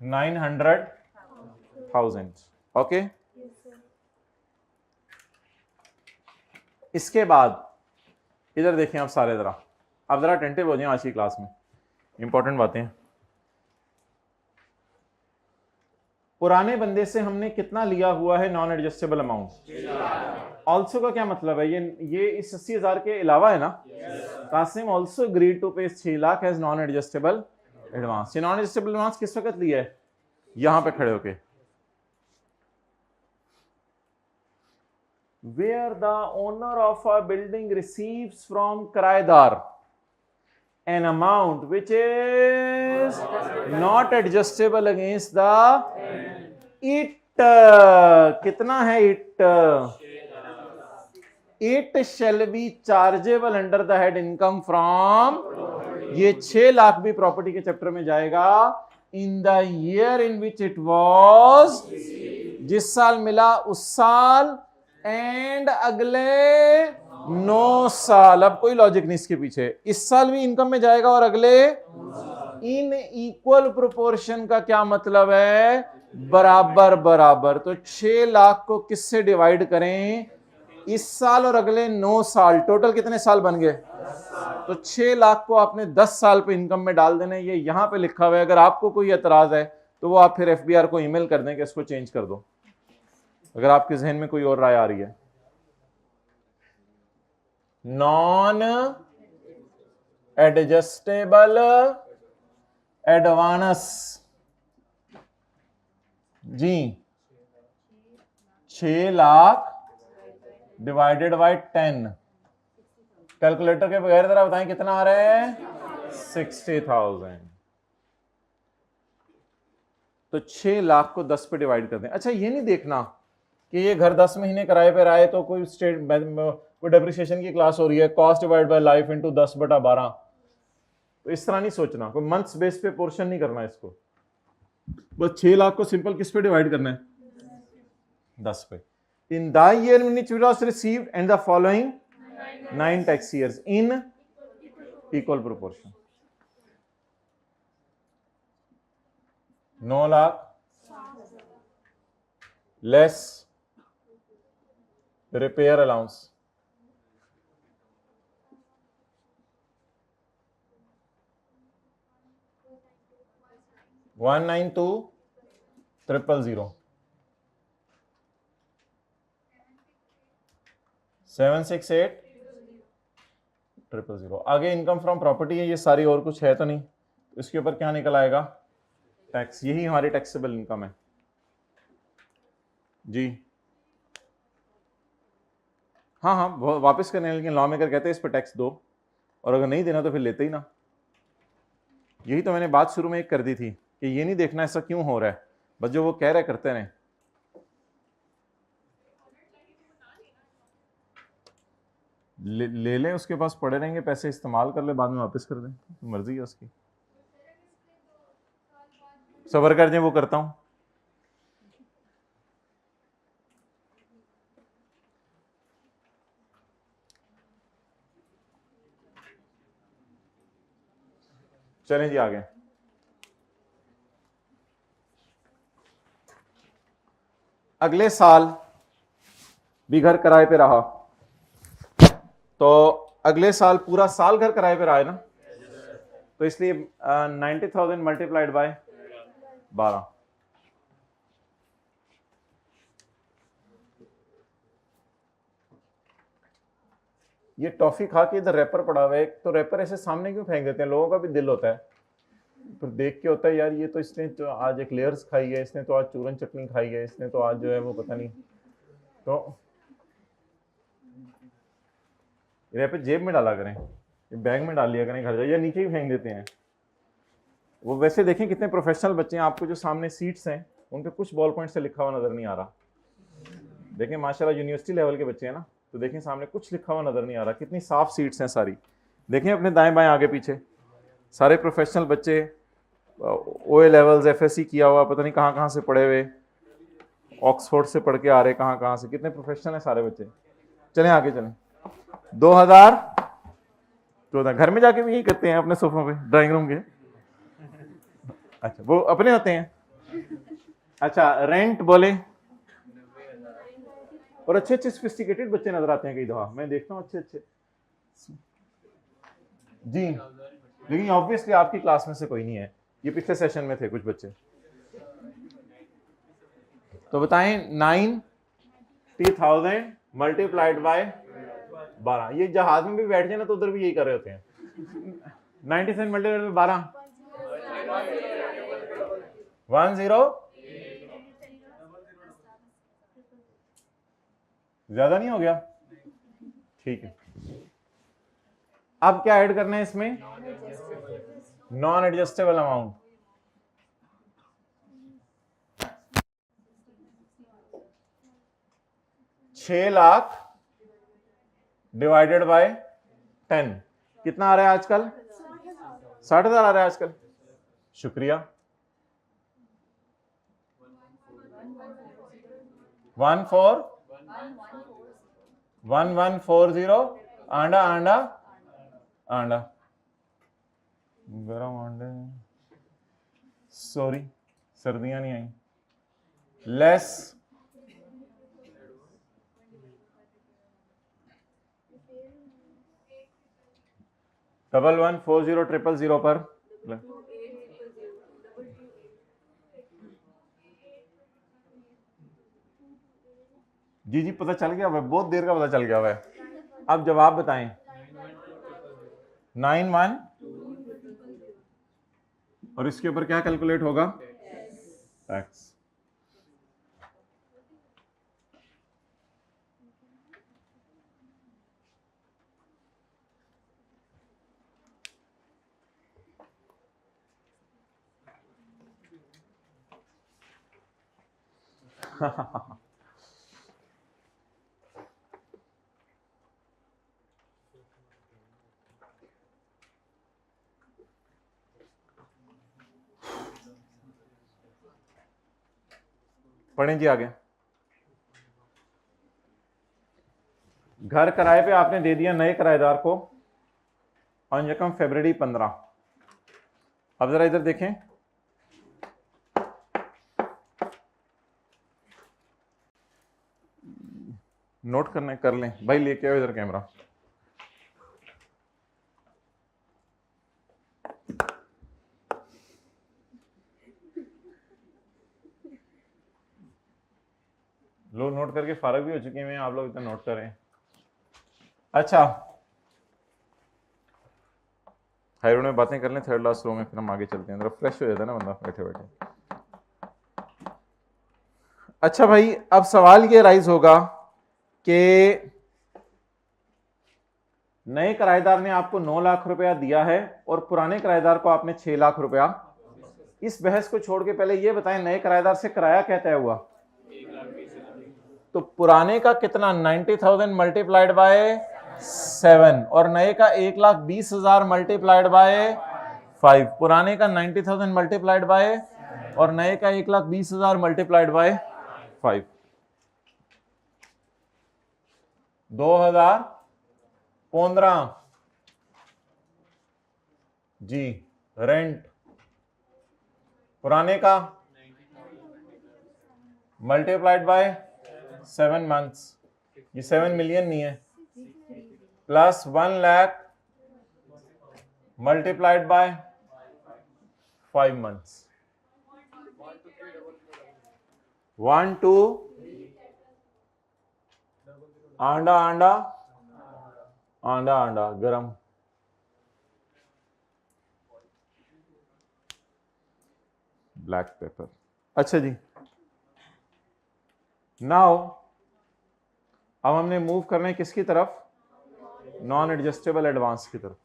900,000। Okay, इसके बाद इधर देखें आप सारे, जरा आप जरा अटेंटिव हो जाएं आज की क्लास में, इंपॉर्टेंट बातें। पुराने बंदे से हमने कितना लिया हुआ है नॉन एडजस्टेबल अमाउंट? ऑल्सो का क्या मतलब है? ये इस 80,000 के अलावा है ना? Qasim also agreed to pay 6 lakh as non adjustable advance. ये नॉन एडजस्टेबल एडवांस किस वक्त लिया है? यहां पे खड़े होके। Where the owner of a building receives from किराएदार an amount which is not adjustable against the it, कितना है it? It shall be chargeable under the head income from, ये 6 लाख भी प्रॉपर्टी के चैप्टर में जाएगा। इन the year in which it was, जिस साल मिला उस साल, एंड अगले 9 साल। अब कोई लॉजिक नहीं इसके पीछे, इस साल भी इनकम में जाएगा और अगले इन इक्वल प्रोपोर्शन का क्या मतलब है? बराबर बराबर। तो 6 लाख को किससे डिवाइड करें? इस साल और अगले 9 साल, टोटल कितने साल बन गए? तो 6 लाख को आपने 10 साल पे इनकम में डाल देना। ये यहां पे लिखा हुआ है, अगर आपको कोई एतराज है तो वो आप फिर एफबीआर को ईमेल कर दें कि इसको चेंज कर दो, अगर आपके जहन में कोई और राय आ रही है। नॉन एडजस्टेबल एडवांस जी 6 लाख डिवाइडेड बाय 10, कैलकुलेटर के बगैर जरा बताएं कितना आ रहा है? 60,000। तो 6 लाख को 10 पे डिवाइड कर दें। अच्छा, ये नहीं देखना कि ये घर 10 महीने किराए पे आए तो कोई कोई डेप्रिसिएशन की क्लास हो रही है, cost divide by life into 10/12। तो इस तरह नहीं सोचना, कोई मंथ्स बेस पे पोर्शन नहीं करना इसको। बस 6 लाख को सिंपल किस पे डिवाइड करना है? 10 पे। इन the year in which it was received and the following 9 tax years in equal proportion. 9 lakh less repair allowance, $192,000 $768,000। आगे इनकम फ्रॉम प्रॉपर्टी है, ये सारी और कुछ है तो नहीं, इसके ऊपर क्या निकल आएगा? टैक्स। यही हमारी टैक्सेबल इनकम है जी। हाँ हाँ, वापस करने, लेकिन लॉ मेकर कहते हैं इस पर टैक्स दो, और अगर नहीं देना तो फिर लेते ही ना। यही तो मैंने बात शुरू में एक कर दी थी कि ये नहीं देखना ऐसा क्यों हो रहा है, बस जो वो कह रहे करते रहे। ले लें, उसके पास पड़े रहेंगे पैसे, इस्तेमाल कर ले, बाद में वापस कर दें, मर्जी है उसकी। सबर कर दें, वो करता हूं। चलें जी आगे। अगले साल भी घर किराए पे रहा, तो अगले साल पूरा साल घर किराए पे रहा है ना, तो इसलिए 90,000 मल्टीप्लाइड बाय 12। ये टॉफी खा के इधर रैपर पड़ा हुआ है, तो रैपर ऐसे सामने क्यों फेंक देते हैं? लोगों का भी दिल होता है, फिर देख के होता है यार, ये तो इसने तो आज एक लेयर्स खाई है, इसने तो आज चूरन चटनी खाई है, इसने तो आज जो है वो पता नहीं, तो रैपर जेब में डाला करें, बैग में डाल लिया करें घर जाए, या नीचे ही फेंक देते हैं। वो वैसे देखें कितने प्रोफेशनल बच्चे हैं, आपको जो सामने सीट्स हैं उन पे कुछ बॉल पॉइंट से लिखा हुआ नजर नहीं आ रहा। देखें माशाल्लाह यूनिवर्सिटी लेवल के बच्चे हैं ना, तो देखें सामने कुछ लिखा हुआ नजर नहीं आ रहा, कितनी साफ सीट्स हैं सारी। देखें अपने दाएं बाएं आगे पीछे सारे प्रोफेशनल बच्चे, OA लेवल्स, FSC किया हुआ, पता नहीं कहाँ कहाँ से पढ़े हुए, ऑक्सफोर्ड से पढ़ के आ रहे, कहाँ कहाँ से, कितने प्रोफेशनल हैं सारे बच्चे। चलें आगे चलें। 2014 घर में जाके भी यही करते हैं अपने सोफों पे, ड्राइंग रूम के। अच्छा, वो अपने होते हैं। अच्छा, रेंट बोले, और अच्छे अच्छे सोफिस्टिकेटेड बच्चे नजर आते हैं कई दफा, मैं देखता हूँ अच्छे अच्छे जी, लेकिन ऑब्वियसली आपकी क्लास में से कोई नहीं है, ये पिछले सेशन में थे कुछ बच्चे। तो बताएं 90,000 मल्टीप्लाइड बाय 12। ये जहाज में भी बैठ जाए ना तो उधर भी यही कर रहे होते हैं। 97 मल्टीप्लाइड बाय 12 10। ज्यादा नहीं हो गया? ठीक है। अब क्या ऐड करना है इसमें? Non adjustable amount. 6 lakh divided by 10 कितना आ रहा है आजकल? 60,000 आ रहा है आजकल। शुक्रिया। 1140 आंडा आंडा आंडा गरम अंडे, सॉरी सर्दियां नहीं आई, लेस 1140,000 पर जी जी पता चल गया हुआ है, बहुत देर का पता चल गया हुआ है। अब जवाब बताएं। 91 और इसके ऊपर क्या कैलकुलेट होगा? टैक्स। पढ़ें जी आगे। घर किराए पे आपने दे दिया नए किराएदार को ऑन रकम फरवरी 15। अब जरा इधर देखें, नोट करने कर लें भाई, लेके आओ इधर कैमरा। लोग नोट करके फारग भी हो चुके हैं, आप लोग इतना नोट करें। अच्छा हाईरो में बातें कर लें थर्ड लास्ट रो में, फिर हम आगे चलते हैं। फ्रेश हो जाता है ना बंदा बैठे बैठे। अच्छा भाई, अब सवाल ये राइज होगा कि नए किराएदार ने आपको 9 लाख रुपया दिया है और पुराने किराएदार को आपने 6 लाख रुपया। इस बहस को छोड़ के पहले ये बताएं, नए किराएदार से किराया क्या तय हुआ? तो पुराने का कितना? 90,000 मल्टीप्लाइड बाय 7 और नए का 1,20,000 मल्टीप्लाइड बाय 5। पुराने का 90,000 मल्टीप्लाइड बाय और नए का 1,20,000 मल्टीप्लाइड बाय 5। 2015 जी रेंट पुराने का मल्टीप्लाइड बाय 7 मंथ्स, ये 7 मिलियन नहीं है, plus 1 lakh multiplied by 5 months. 1 2 आंडा आंडा आंडा आंडा गरम। Black pepper. अच्छा जी, नाउ अब हमने मूव करना है किसकी तरफ? नॉन एडजस्टेबल एडवांस की तरफ।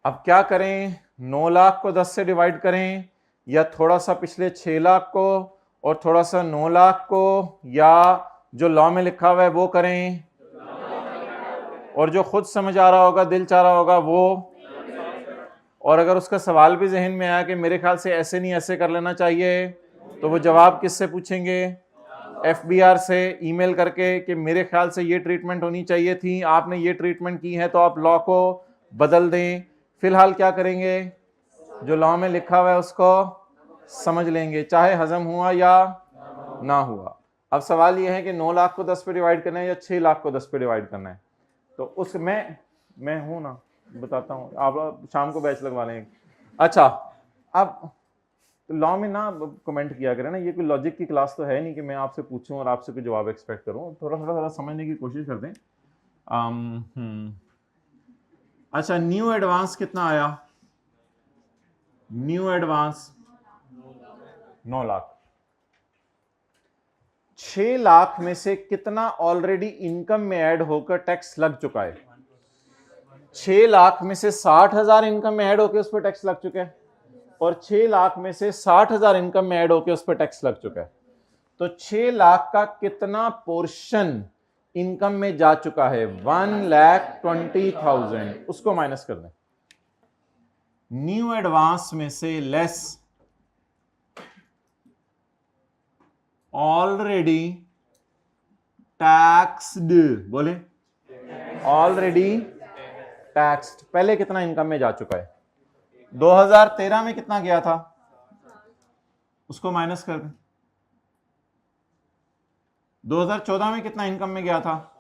अब क्या करें? 9 लाख को 10 से डिवाइड करें या थोड़ा सा पिछले 6 लाख को और थोड़ा सा 9 लाख को, या जो लॉ में लिखा हुआ है वो करें और जो खुद समझ आ रहा होगा, दिल चाह रहा होगा वो। और अगर उसका सवाल भी जहन में आया कि मेरे ख्याल से ऐसे नहीं ऐसे कर लेना चाहिए, तो वो जवाब किससे पूछेंगे? FBR से ईमेल करके कि मेरे ख्याल से ये ट्रीटमेंट होनी चाहिए थी, आपने ये ट्रीटमेंट की है तो आप लॉ को बदल दें। फिलहाल क्या करेंगे? जो लॉ में लिखा हुआ है उसको समझ लेंगे, चाहे हजम हुआ या ना हुआ। अब सवाल ये है कि 9 लाख को 10 पे डिवाइड करना है या 6 लाख को 10 पे डिवाइड करना है। तो उस मैं हूं ना, बताता हूँ, आप शाम को बैच लगवा लेंगे। अच्छा, अब लॉ में ना कमेंट किया करें ना, ये कोई लॉजिक की क्लास तो है नहीं कि मैं आपसे पूछूं और आपसे कोई जवाब एक्सपेक्ट करूं, थोड़ा थोड़ा थोड़ा समझने की कोशिश करते हैं। अच्छा, न्यू एडवांस कितना आया? New advance 9 lakh. 6 लाख में से कितना ऑलरेडी इनकम में ऐड होकर टैक्स लग चुका है? 6 लाख में से 60,000 इनकम में ऐड होकर उस पर टैक्स लग चुका है, और 6 लाख में से 60,000 इनकम में ऐड होकर उस पर टैक्स लग चुका है। तो 6 लाख का कितना पोर्शन इनकम में जा चुका है? 1,20,000, उसको माइनस कर दें। न्यू एडवांस में से लेस ऑलरेडी टैक्स्ड, बोले ऑलरेडी टैक्स्ड, पहले कितना इनकम में जा चुका है? 2013 में कितना गया था, उसको माइनस कर दें। 2014 में कितना इनकम में गया था,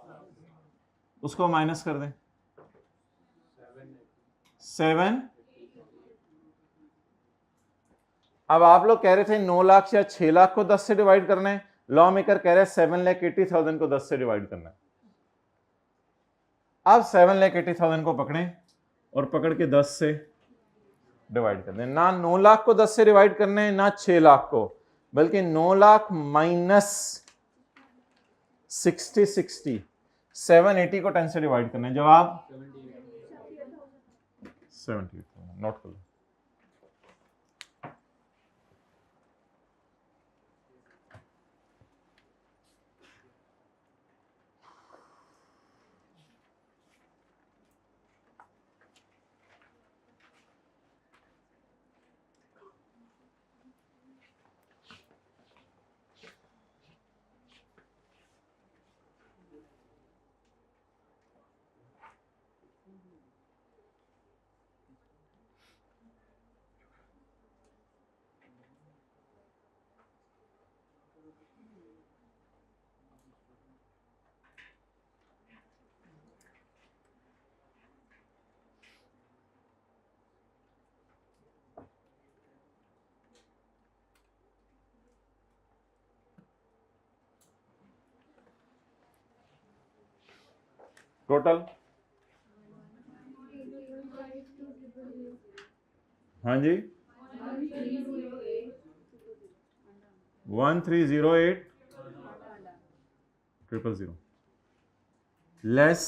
उसको माइनस कर दें। 7। अब आप लोग कह रहे थे 9 लाख या 6 लाख को 10 से डिवाइड करना है, लॉ मेकर कह रहे हैं 7,80,000 को 10 से डिवाइड करना है। अब 7,80,000 को पकड़ें और पकड़ के 10 से डिवाइड कर दें। ना 9 लाख को 10 से डिवाइड करना है, ना 6 लाख को, बल्कि 9 लाख माइनस 60 780 को 10 से डिवाइड करना है। जवाब 70। नोट कर लो। टोटल, हाँ जी, 1308,000 लेस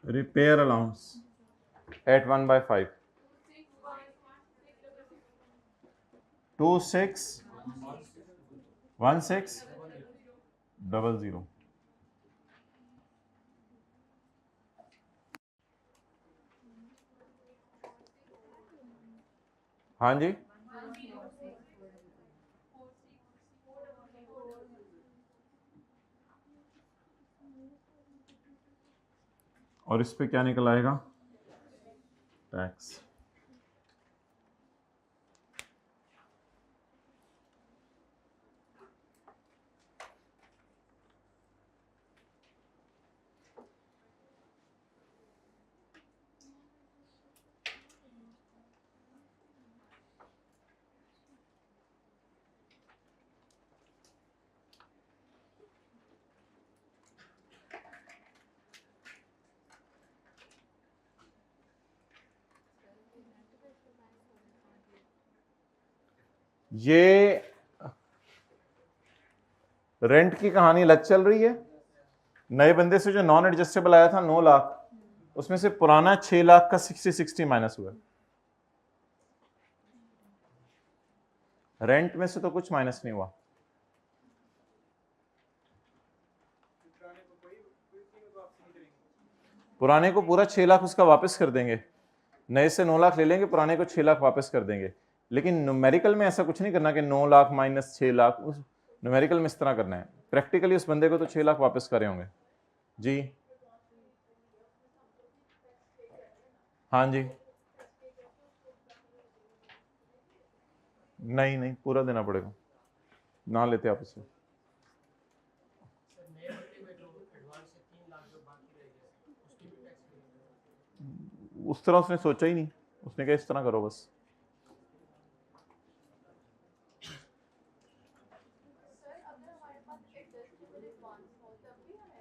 रिपेयर अलाउंस एट 1/5 261600। हाँ जी, और इस पे क्या निकल आएगा? टैक्स। ये रेंट की कहानी अलग चल रही है। नए बंदे से जो नॉन एडजस्टेबल आया था 9 लाख, उसमें से पुराना 6 लाख का 60 माइनस हुआ। रेंट में से तो कुछ माइनस नहीं हुआ। पुराने को पूरा 6 लाख उसका वापस कर देंगे, नए से 9 लाख ले लेंगे, पुराने को 6 लाख वापस कर देंगे। लेकिन न्यूमेरिकल में ऐसा कुछ नहीं करना कि 9 लाख माइनस 6 लाख, उस न्यूमेरिकल में इस तरह करना है। प्रैक्टिकली उस बंदे को तो 6 लाख वापस करे होंगे जी। हाँ जी, नहीं नहीं, पूरा देना पड़ेगा, ना लेते आप इसे। उस तरह उसने सोचा ही नहीं, उसने कहा इस तरह करो बस।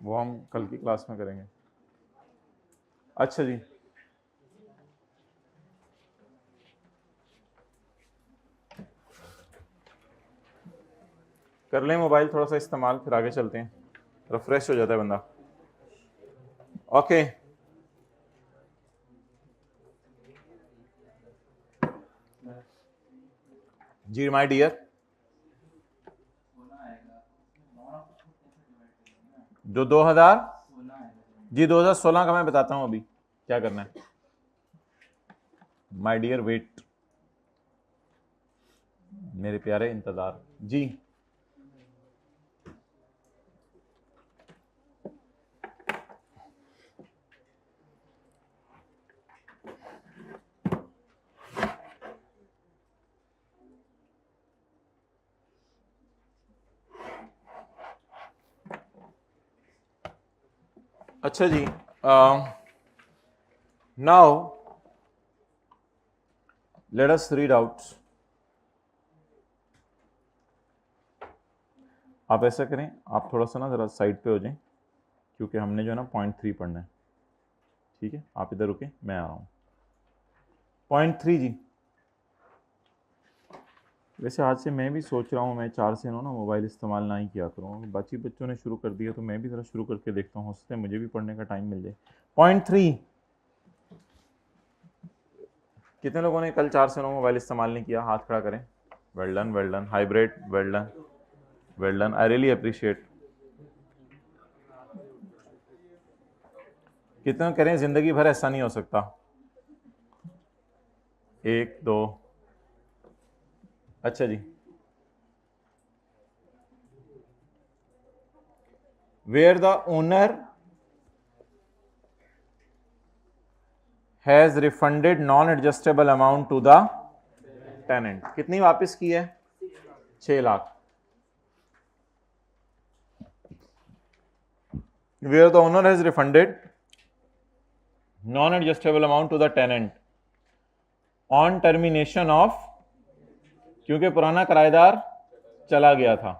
वो हम कल की क्लास में करेंगे। अच्छा जी, कर लें मोबाइल थोड़ा सा इस्तेमाल, फिर आगे चलते हैं, रिफ्रेश हो जाता है बंदा। ओके जी माय डियर, जो 2000 जी 2016 का मैं बताता हूं अभी क्या करना है। माय डियर वेट, मेरे प्यारे इंतजार जी। अच्छा जी, now let us read out. आप ऐसा करें, आप थोड़ा सा ना जरा साइड पे हो जाएं, क्योंकि हमने जो है ना पॉइंट 3 पढ़ना है। ठीक है, आप इधर रुके, मैं आ रहा हूं। पॉइंट 3 जी, वैसे आज से मैं भी सोच रहा हूँ मैं 4 से 9 ना मोबाइल इस्तेमाल ना ही किया करूँ। बाकी बच्चों ने शुरू कर दिया तो मैं भी ज़रा शुरू करके देखता हूँ, हो सकता है मुझे भी पढ़ने का टाइम मिल जाए। पॉइंट 3, कितने लोगों ने कल 4 से 9 मोबाइल इस्तेमाल नहीं किया? हाथ खड़ा करें। Well done, well done. Hybrid, well done, well done, I really appreciate. कितने करें जिंदगी भर ऐसा नहीं हो सकता? 1 2, अच्छा जी। Where the owner has refunded non adjustable amount to the tenant, कितनी वापस की है? 6 lakh. Where the owner has refunded non-adjustable amount to the tenant on termination of, क्योंकि पुराना किराएदार चला गया था,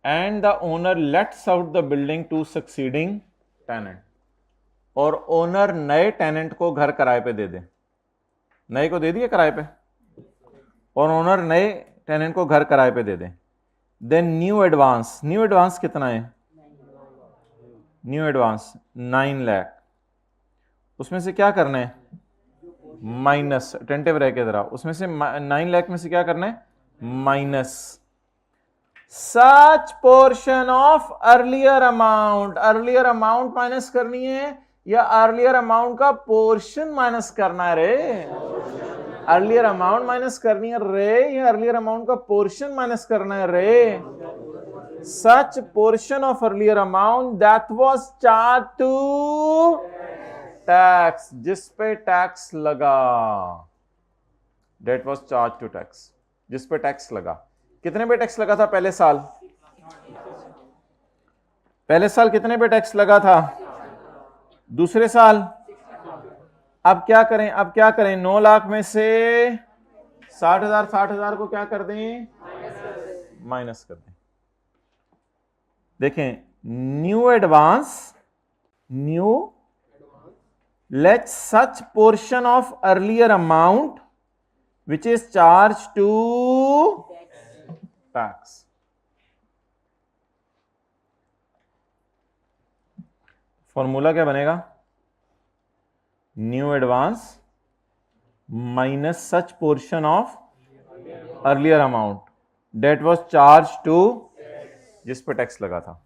and the owner lets out the building to succeeding tenant, और ओनर नए टेनेंट को घर किराए पे दे दे, नए को दे दिए किराए पे, और ओनर नए टेनेंट को घर किराए पे दे दे। Then new advance, new advance कितना है? न्यू एडवांस 9 लाख। उसमें से क्या करना है? माइनस, अटेंटिव रह के जरा, उसमें से 9 लाख में से क्या करना है? Minus such portion of earlier amount. Earlier amount minus करनी है या अर्लियर अमाउंट का पोर्शन माइनस करना है रे? अर्लियर अमाउंट माइनस करनी है रे, या अर्लियर अमाउंट का पोर्शन माइनस करना है रे? Such portion of earlier amount that was charge to tax, जिस पे टैक्स लगा, that was charge to tax, जिस पे टैक्स लगा। कितने पे टैक्स लगा था पहले साल? पहले साल कितने पे टैक्स लगा था? दूसरे साल? अब क्या करें? अब क्या करें? 9 लाख में से 60,000, 60,000 को क्या कर दें? माइनस कर दें। देखें, new advance, new let such portion of earlier amount which is charged to tax. Formula क्या बनेगा? New advance minus such portion of earlier amount that was charge to, जिस पर टैक्स लगा था।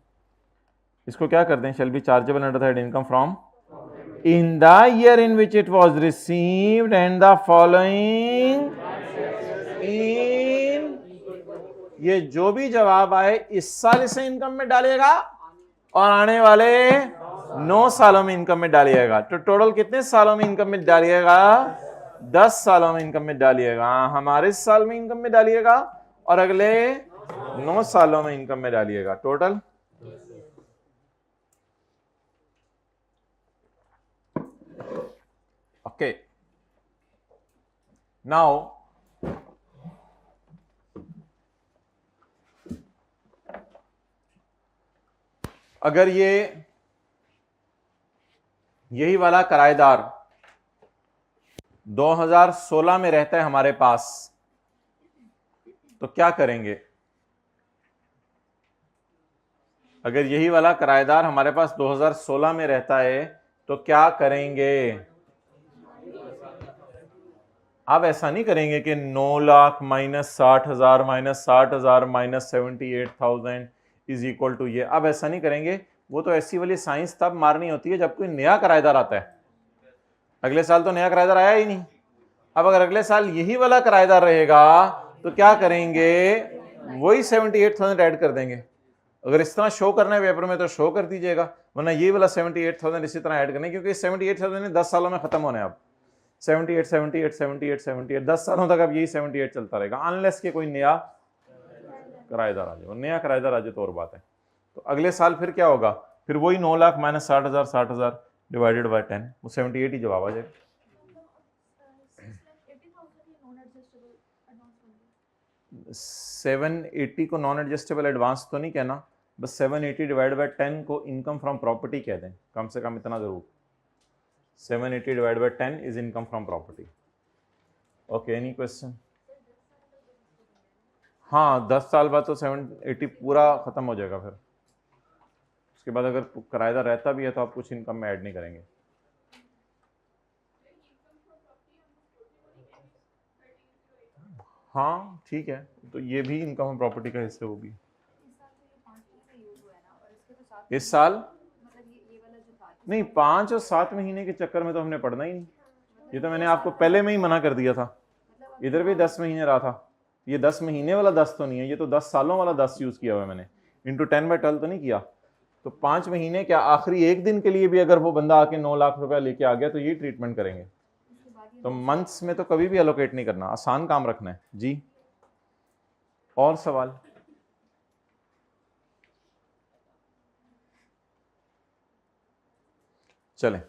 इसको क्या कर दें? Shall be chargeable under the head income from in the year in which it was received and the following in, ये जो भी जवाब आए इस साल इसे इनकम में डालिएगा और आने वाले 9 सालों में इनकम में डालिएगा। तो टोटल कितने सालों में इनकम में डालिएगा? 10 सालों में इनकम में डालिएगा। हमारे साल में इनकम में डालिएगा और अगले 9 सालों में इनकम में डालिएगा। टोटल ओके, नाउ अगर यही वाला किराएदार 2016 में रहता है हमारे पास, तो क्या करेंगे? अगर यही वाला किराएदार हमारे पास 2016 में रहता है तो क्या करेंगे? आप ऐसा नहीं करेंगे कि 9 lakh minus 60,000 minus 60,000 minus 78,000 is equal to ये। अब ऐसा नहीं करेंगे, वो तो ऐसी वाली साइंस तब मारनी होती है जब कोई नया किराएदार आता है। अगले साल तो नया किराएदार आया ही नहीं। अब अगर अगले साल यही वाला किराएदार रहेगा तो क्या करेंगे? वही 78,000 ऐड कर देंगे। अगर इस तरह शो करना है पेपर में तो शो कर दीजिएगा, वरना ये वाला 78,000 इसी तरह ऐड करने, क्योंकि 78,000 ने 10 सालों में खत्म होने। अब 78 78 78 78 10 सालों तक अब यही 78 चलता रहेगा, अनलेस के कोई नया किराएदार आ जाए। नया किराएदार आ जाए तो और बात है। तो अगले साल फिर क्या होगा? फिर वही 9 लाख माइनस 60,000 डिवाइडेड बाय 10, वो 78 ही जवाब आ जाएगा। 780 को नॉन एडजस्टेबल एडवांस तो नहीं कहना, बस 780 डिवाइड बाय 10 को इनकम फ्रॉम प्रॉपर्टी कह दें, कम से कम इतना जरूर। 780 divide by 10 is income from property. Okay, any question? हाँ, 10 साल बाद तो 780 पूरा खत्म हो जाएगा। फिर उसके बाद अगर किराएदार रहता भी है तो आप कुछ इनकम में ऐड नहीं करेंगे। हाँ ठीक है, तो ये भी इनकम प्रॉपर्टी का हिस्सा, वो भी इस साल नहीं। 5 और 7 महीने के चक्कर में तो हमने पढ़ना ही नहीं। ये तो मैंने आपको पहले में ही मना कर दिया था। इधर भी 10 महीने रहा था, ये 10 महीने वाला 10 तो नहीं है, ये तो 10 सालों वाला 10 यूज किया हुआ है मैंने। इंटू 10/12 तो नहीं किया। तो 5 महीने क्या, आखिरी एक दिन के लिए भी अगर वो बंदा आके 9 लाख रुपया लेके आ गया तो ये ट्रीटमेंट करेंगे। तो मंथ्स में तो कभी भी एलोकेट नहीं करना, आसान काम रखना है जी। और सवाल? चलें,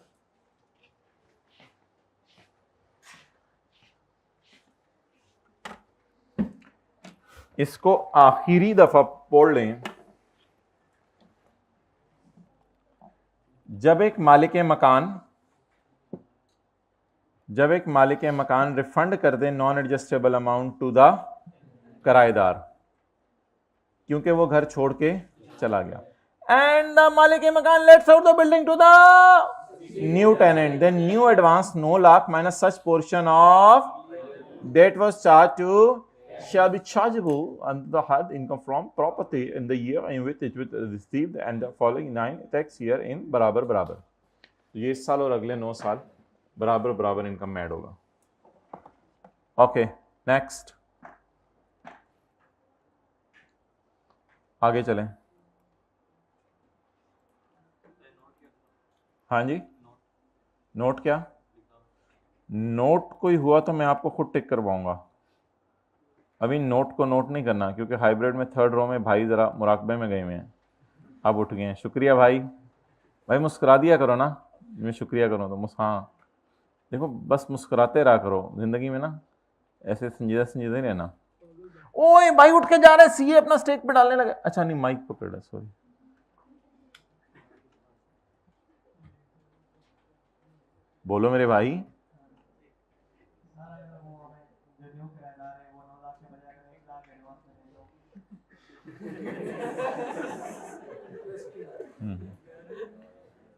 इसको आखिरी दफा पढ़ लें। जब एक मालिक मकान रिफंड कर दे non adjustable amount to the किराएदार, क्योंकि वो घर छोड़ के चला गया, एंड द मालिक मकान lets out the building to the new tenant, then new advance 9 lakh minus such portion of that was charged to shall be chargeable under the HUD income from property in the year in which it was received and the following 9 tax year in बराबर बराबर। तो ये इस साल और अगले 9 साल बराबर बराबर इनकम में ऐड होगा। ओके, नेक्स्ट, आगे चलें। हाँ जी, नोट क्या? नोट कोई हुआ तो मैं आपको खुद टिक करवाऊंगा। अभी नोट को नोट नहीं करना, क्योंकि हाइब्रिड में 3rd रो में भाई जरा मुराकबे में गए हुए हैं, अब उठ गए हैं। शुक्रिया भाई, भाई मुस्कुरा दिया करो ना, मैं शुक्रिया करूँ तो हाँ देखो, बस मुस्कुराते रहा करो जिंदगी में ना, ऐसे संजीदा संजीदा ही रहना। ओए भाई उठ के जा रहे, सीए अपना स्टेक पे डालने लगे। अच्छा नहीं, माइक पकड़ा, सॉरी। बोलो मेरे भाई।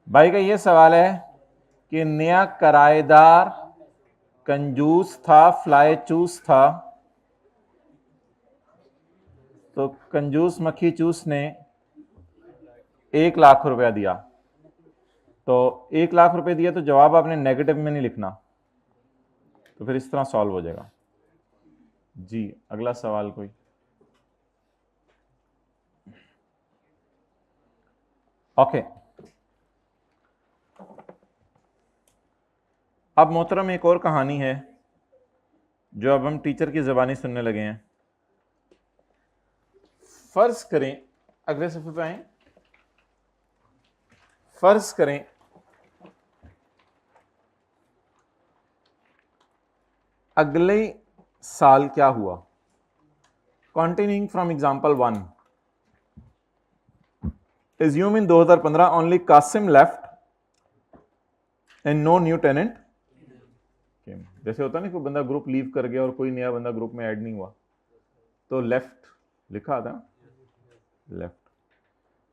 भाई का ये सवाल है कि नया किराएदार कंजूस था, फ्लाई चूस था, तो कंजूस मक्खी चूस ने 1 लाख रुपया दिया। तो 1 लाख रुपए दिया तो जवाब आपने नेगेटिव में नहीं लिखना, तो फिर इस तरह सॉल्व हो जाएगा जी। अगला सवाल कोई? ओके, अब मोहतरम एक और कहानी है जो अब हम टीचर की ज़बानी सुनने लगे हैं। फर्ज करें, अगले सफ़े पे आए, फर्ज करें अगले साल क्या हुआ। Continuing from example 1, assume in 2015 only Qasim left and no new tenant came. जैसे होता ना, कोई बंदा ग्रुप लीव कर गया और कोई नया बंदा ग्रुप में ऐड नहीं हुआ, तो लेफ्ट लिखा था, लेफ्ट।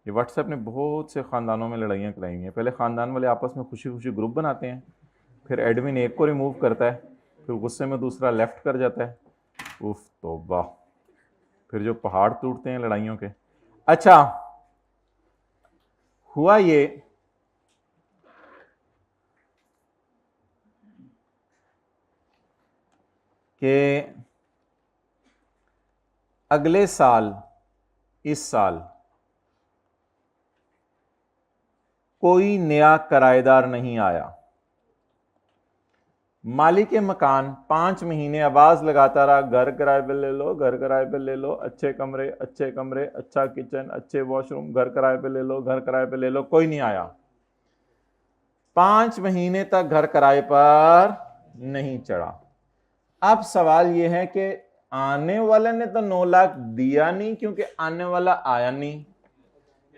ये व्हाट्सएप ने बहुत से खानदानों में लड़ाइयाँ कराई हैं। पहले खानदान वाले आपस में खुशी खुशी ग्रुप बनाते हैं, फिर एडमिन एक को रिमूव करता है, फिर गुस्से में दूसरा लेफ्ट कर जाता है। उफ तौबा, फिर जो पहाड़ टूटते हैं लड़ाइयों के। अच्छा, हुआ ये कि अगले साल, इस साल कोई नया किराएदार नहीं आया। मालिक मकान 5 महीने आवाज लगाता रहा, घर किराए पे ले लो, घर किराए पे ले लो, अच्छे कमरे, अच्छे कमरे, अच्छा किचन, अच्छे वॉशरूम, घर किराए पे ले लो, घर किराए पे ले लो, कोई नहीं आया। 5 महीने तक घर किराए पर नहीं चढ़ा। अब सवाल यह है कि आने वाले ने तो 9 लाख दिया नहीं, क्योंकि आने वाला आया नहीं,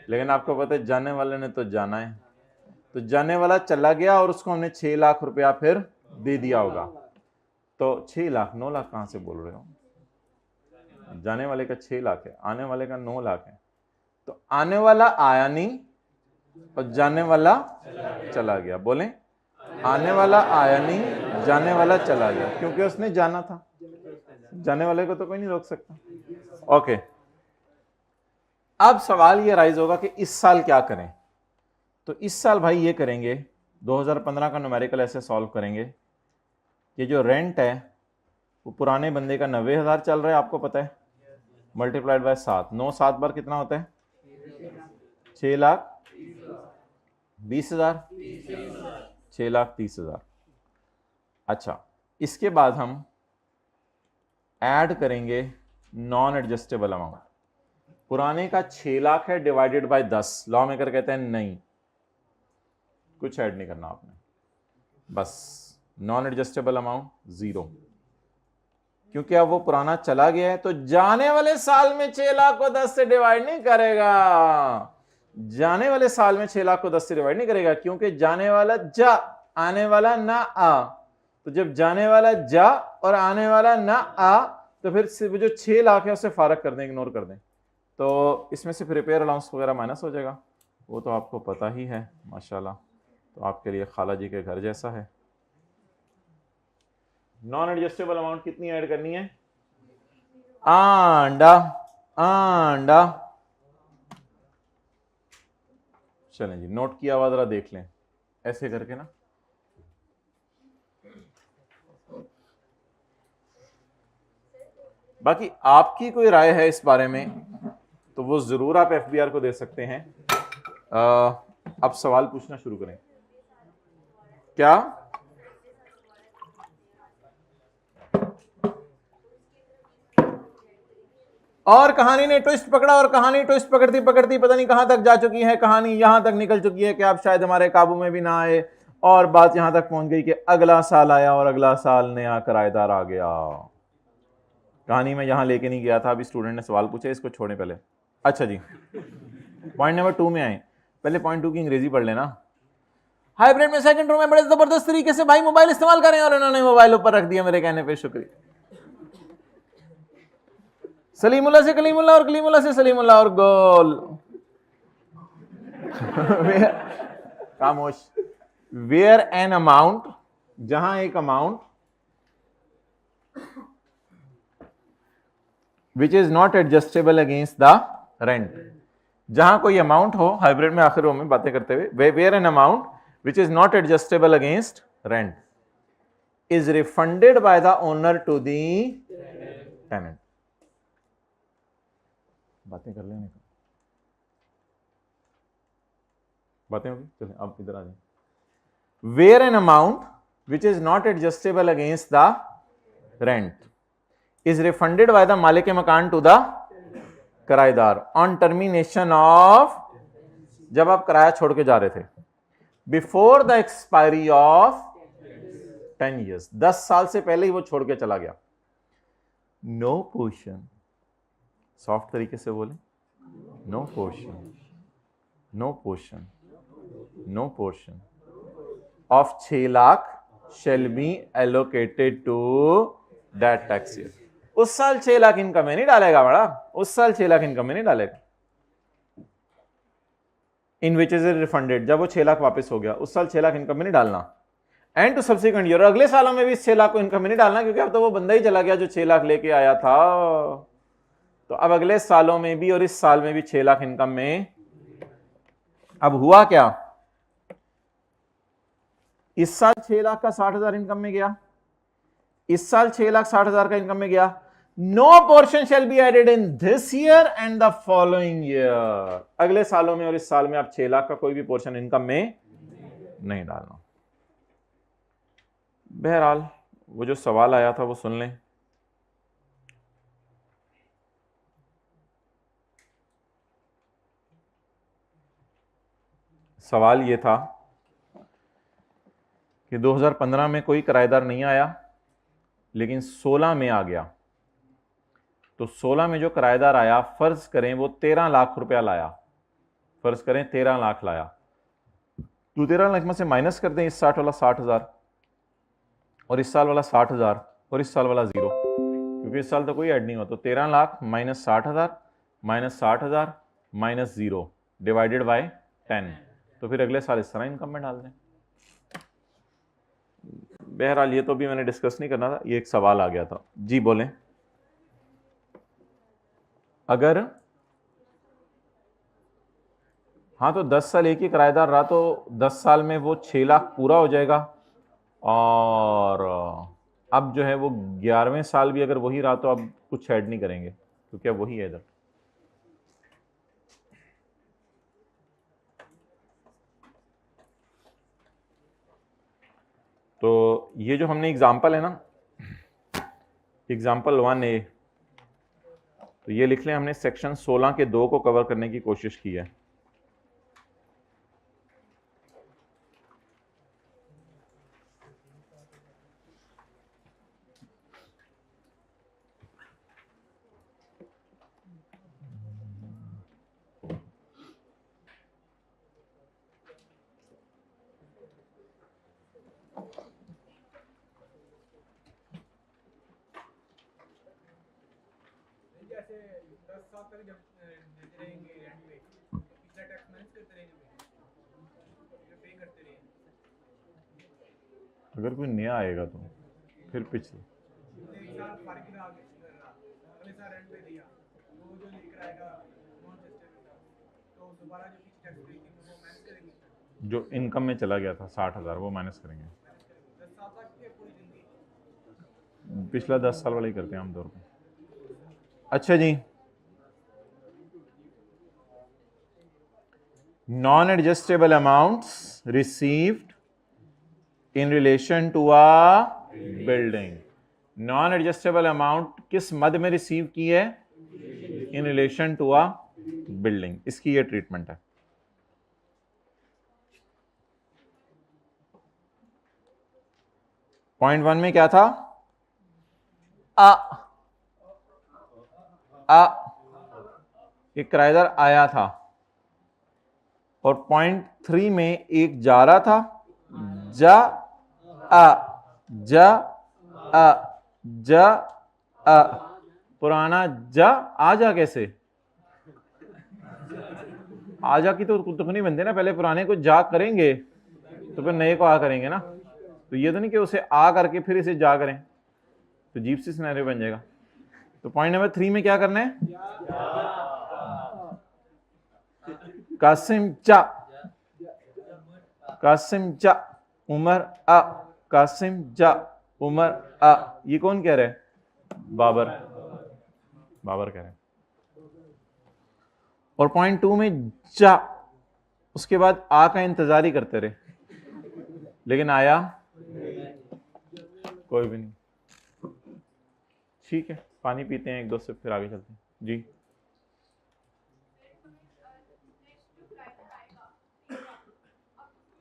लेकिन आपको पता है जाने वाले ने तो जाना है। तो जाने वाला चला गया और उसको हमने 6 लाख रुपया फिर दे दिया होगा। तो 6 लाख, 9 लाख कहां से बोल रहे हो? जाने वाले का 6 लाख है, आने वाले का 9 लाख है। तो आने वाला आया नहीं और जाने वाला चला गया। बोलें, आने वाला आया नहीं, जाने वाला चला गया, क्योंकि उसने जाना था। जाने वाले को तो कोई नहीं रोक सकता। ओके, अब सवाल ये राइज होगा कि इस साल क्या करें। तो इस साल भाई ये करेंगे, 2015 का न्यूमेरिकल ऐसे सॉल्व करेंगे। ये जो रेंट है वो पुराने बंदे का 90,000 चल रहा है, आपको पता है, मल्टीप्लाइड बाय 7, 9 7 बार कितना होता है? 6,20,000, 6,30,000। अच्छा, इसके बाद हम ऐड करेंगे नॉन एडजस्टेबल अमाउंट। पुराने का 6 लाख है डिवाइडेड बाय 10। लॉ मेकर कहते हैं नहीं, कुछ ऐड नहीं करना आपने, बस नॉन एडजस्टेबल अमाउंट 0, क्योंकि अब वो पुराना चला गया है। तो जाने वाले साल में 6 लाख को 10 से डिवाइड नहीं करेगा। जाने वाले साल में 6 लाख को 10 से डिवाइड नहीं करेगा, क्योंकि जाने वाला जा, आने वाला ना आ। तो जब जाने वाला जा और आने वाला ना आ, तो फिर जो 6 लाख है उसे फारग कर दें, इग्नोर कर दें। तो इसमें से फिर रिपेयर अलाउंस वगैरह माइनस हो जाएगा, वो तो आपको पता ही है माशाल्लाह, तो आपके लिए खाला जी के घर जैसा है। नॉन एडजस्टेबल अमाउंट कितनी ऐड करनी है? आंडा, आंडा। चलें जी, नोट किया हुआ जरा देख लें, ऐसे करके ना। बाकी आपकी कोई राय है इस बारे में तो वो जरूर आप एफबीआर को दे सकते हैं। अब सवाल पूछना शुरू करें। क्या? और कहानी ने ट्विस्ट पकड़ा, और कहानी ट्विस्ट पकड़ती पकड़ती पता नहीं कहां तक जा चुकी है। कहानी यहां तक निकल चुकी है कि आप शायद हमारे काबू में भी ना आए, और बात यहां तक पहुंच गई कि अगला साल आया और अगला साल नया किराएदार आ गया। कहानी में यहां लेके नहीं गया था, अभी स्टूडेंट ने सवाल पूछे, इसको छोड़े पहले। अच्छा जी, पॉइंट नंबर 2 में आए। पहले पॉइंट 2 की अंग्रेजी पढ़ लेना। हाइब्रिड में सेकंड रो में बड़े जबरदस्त तरीके से भाई मोबाइल इस्तेमाल करें, और इन्होंने मोबाइल ऊपर रख दिया मेरे कहने पे, शुक्रिया। सलीमुल्लाह से कलीमुल्लाह और कलीमुल्लाह से सलीमुल्लाह और गोल। खामोश। वेयर एन अमाउंट, जहां एक amount which is not adjustable against the rent, जहां कोई अमाउंट हो, हाइब्रिड में आखिर में बातें करते हुए, where an amount which is not adjustable against rent is refunded by the owner to the tenant. बातें कर लेने का, बातें होगी, चलिए अब इधर आ जाए। Where an amount which is not adjustable against the rent is refunded by the मालिक मकान टू द किराएदार ऑन टर्मिनेशन ऑफ, जब आप किराया छोड़ के जा रहे थे, before the expiry of 10 years, 10 साल से पहले ही वो छोड़ के चला गया। नो पोर्शन, सॉफ्ट तरीके से बोले, no portion, no portion, no portion of 6 lakh shall be allocated to that tax year। उस साल 6 लाख इनकम में नहीं डालेगा बड़ा, उस साल 6 लाख इनकम में नहीं डालेगा। इन विच इज रिफंडेड, जब वो 6 लाख वापस हो गया उस साल 6 लाख इनकम में नहीं डालना। एंड टू सब्सिक्वेंट ईयर, अगले सालों में भी इस 6 लाख को इनकम में नहीं डालना, क्योंकि अब तो वो बंदा ही चला गया जो 6 लाख लेके आया था। तो अब अगले सालों में भी और इस साल में भी 6 लाख इनकम में। अब हुआ क्या, इस साल 6 लाख का 60,000 इनकम में गया, इस साल 6,60,000 का इनकम में गया। No portion shall be added in this year and the following year, अगले सालों में और इस साल में आप 6 लाख का कोई भी पोर्शन इनकम में नहीं डालना। बहरहाल वो जो सवाल आया था वो सुन लें। सवाल ये था कि 2015 में कोई किराएदार नहीं आया, लेकिन 16 में आ गया। तो 16 में जो किराएदार आया, फर्ज करें वो 13 लाख रुपया लाया, फर्ज करें 13 लाख लाया, तो 13 लाख में से माइनस कर दें इस 60 वाला 60,000 और इस साल वाला 60,000 और इस साल वाला 0, क्योंकि इस साल तो कोई ऐड नहीं हुआ। तो 13 lakh minus 60,000 minus 60,000 minus 0 divided by 10, तो फिर अगले साल इस तरह इनकम में डाल दें। बहरहाल ये तो भी मैंने डिस्कस नहीं करना था, ये एक सवाल आ गया था। जी बोलें। अगर हाँ, तो 10 साल एक ही किराएदार रहा तो 10 साल में वो 6 लाख पूरा हो जाएगा, और अब जो है वो 11वें साल भी अगर वही रहा तो अब कुछ ऐड नहीं करेंगे, क्योंकि अब वही है इधर। तो ये जो हमने एग्जाम्पल है ना, एग्जाम्पल 1A, तो ये लिख लें, हमने सेक्शन 16 के 2 को कवर करने की कोशिश की है। अगर कोई नया आएगा तो फिर पिछले जो इनकम में चला गया था 60,000 वो माइनस करेंगे, पिछला 10 साल वाला ही करते हैं आमतौर पर। अच्छा जी, non adjustable amounts received in relation to a building. Non adjustable amount किस मद में रिसीव की है? In relation to a building. इसकी ये ट्रीटमेंट है। पॉइंट 1 में क्या था? एक किराएदार आया था, और पॉइंट 3 में एक जा रहा था, जा पुराना जा आजा। कैसे आजा की तो तुक नहीं बनते ना, पहले पुराने को जा करेंगे तो फिर नए को आ करेंगे ना। तो ये तो नहीं कि उसे आ करके फिर इसे जा करें, तो अजीब सी सिनेरियो बन जाएगा। तो पॉइंट नंबर 3 में क्या करना है? कासिम चा, कासिम चा उमर आ, कासिम जा उमर आ। ये कौन कह रहा है? बाबर, बाबर कह रहे हैं। और पॉइंट 2 में जा, उसके बाद आ का इंतजार ही करते रहे, लेकिन आया कोई भी नहीं। ठीक है, पानी पीते हैं एक दो से, फिर आगे चलते हैं। जी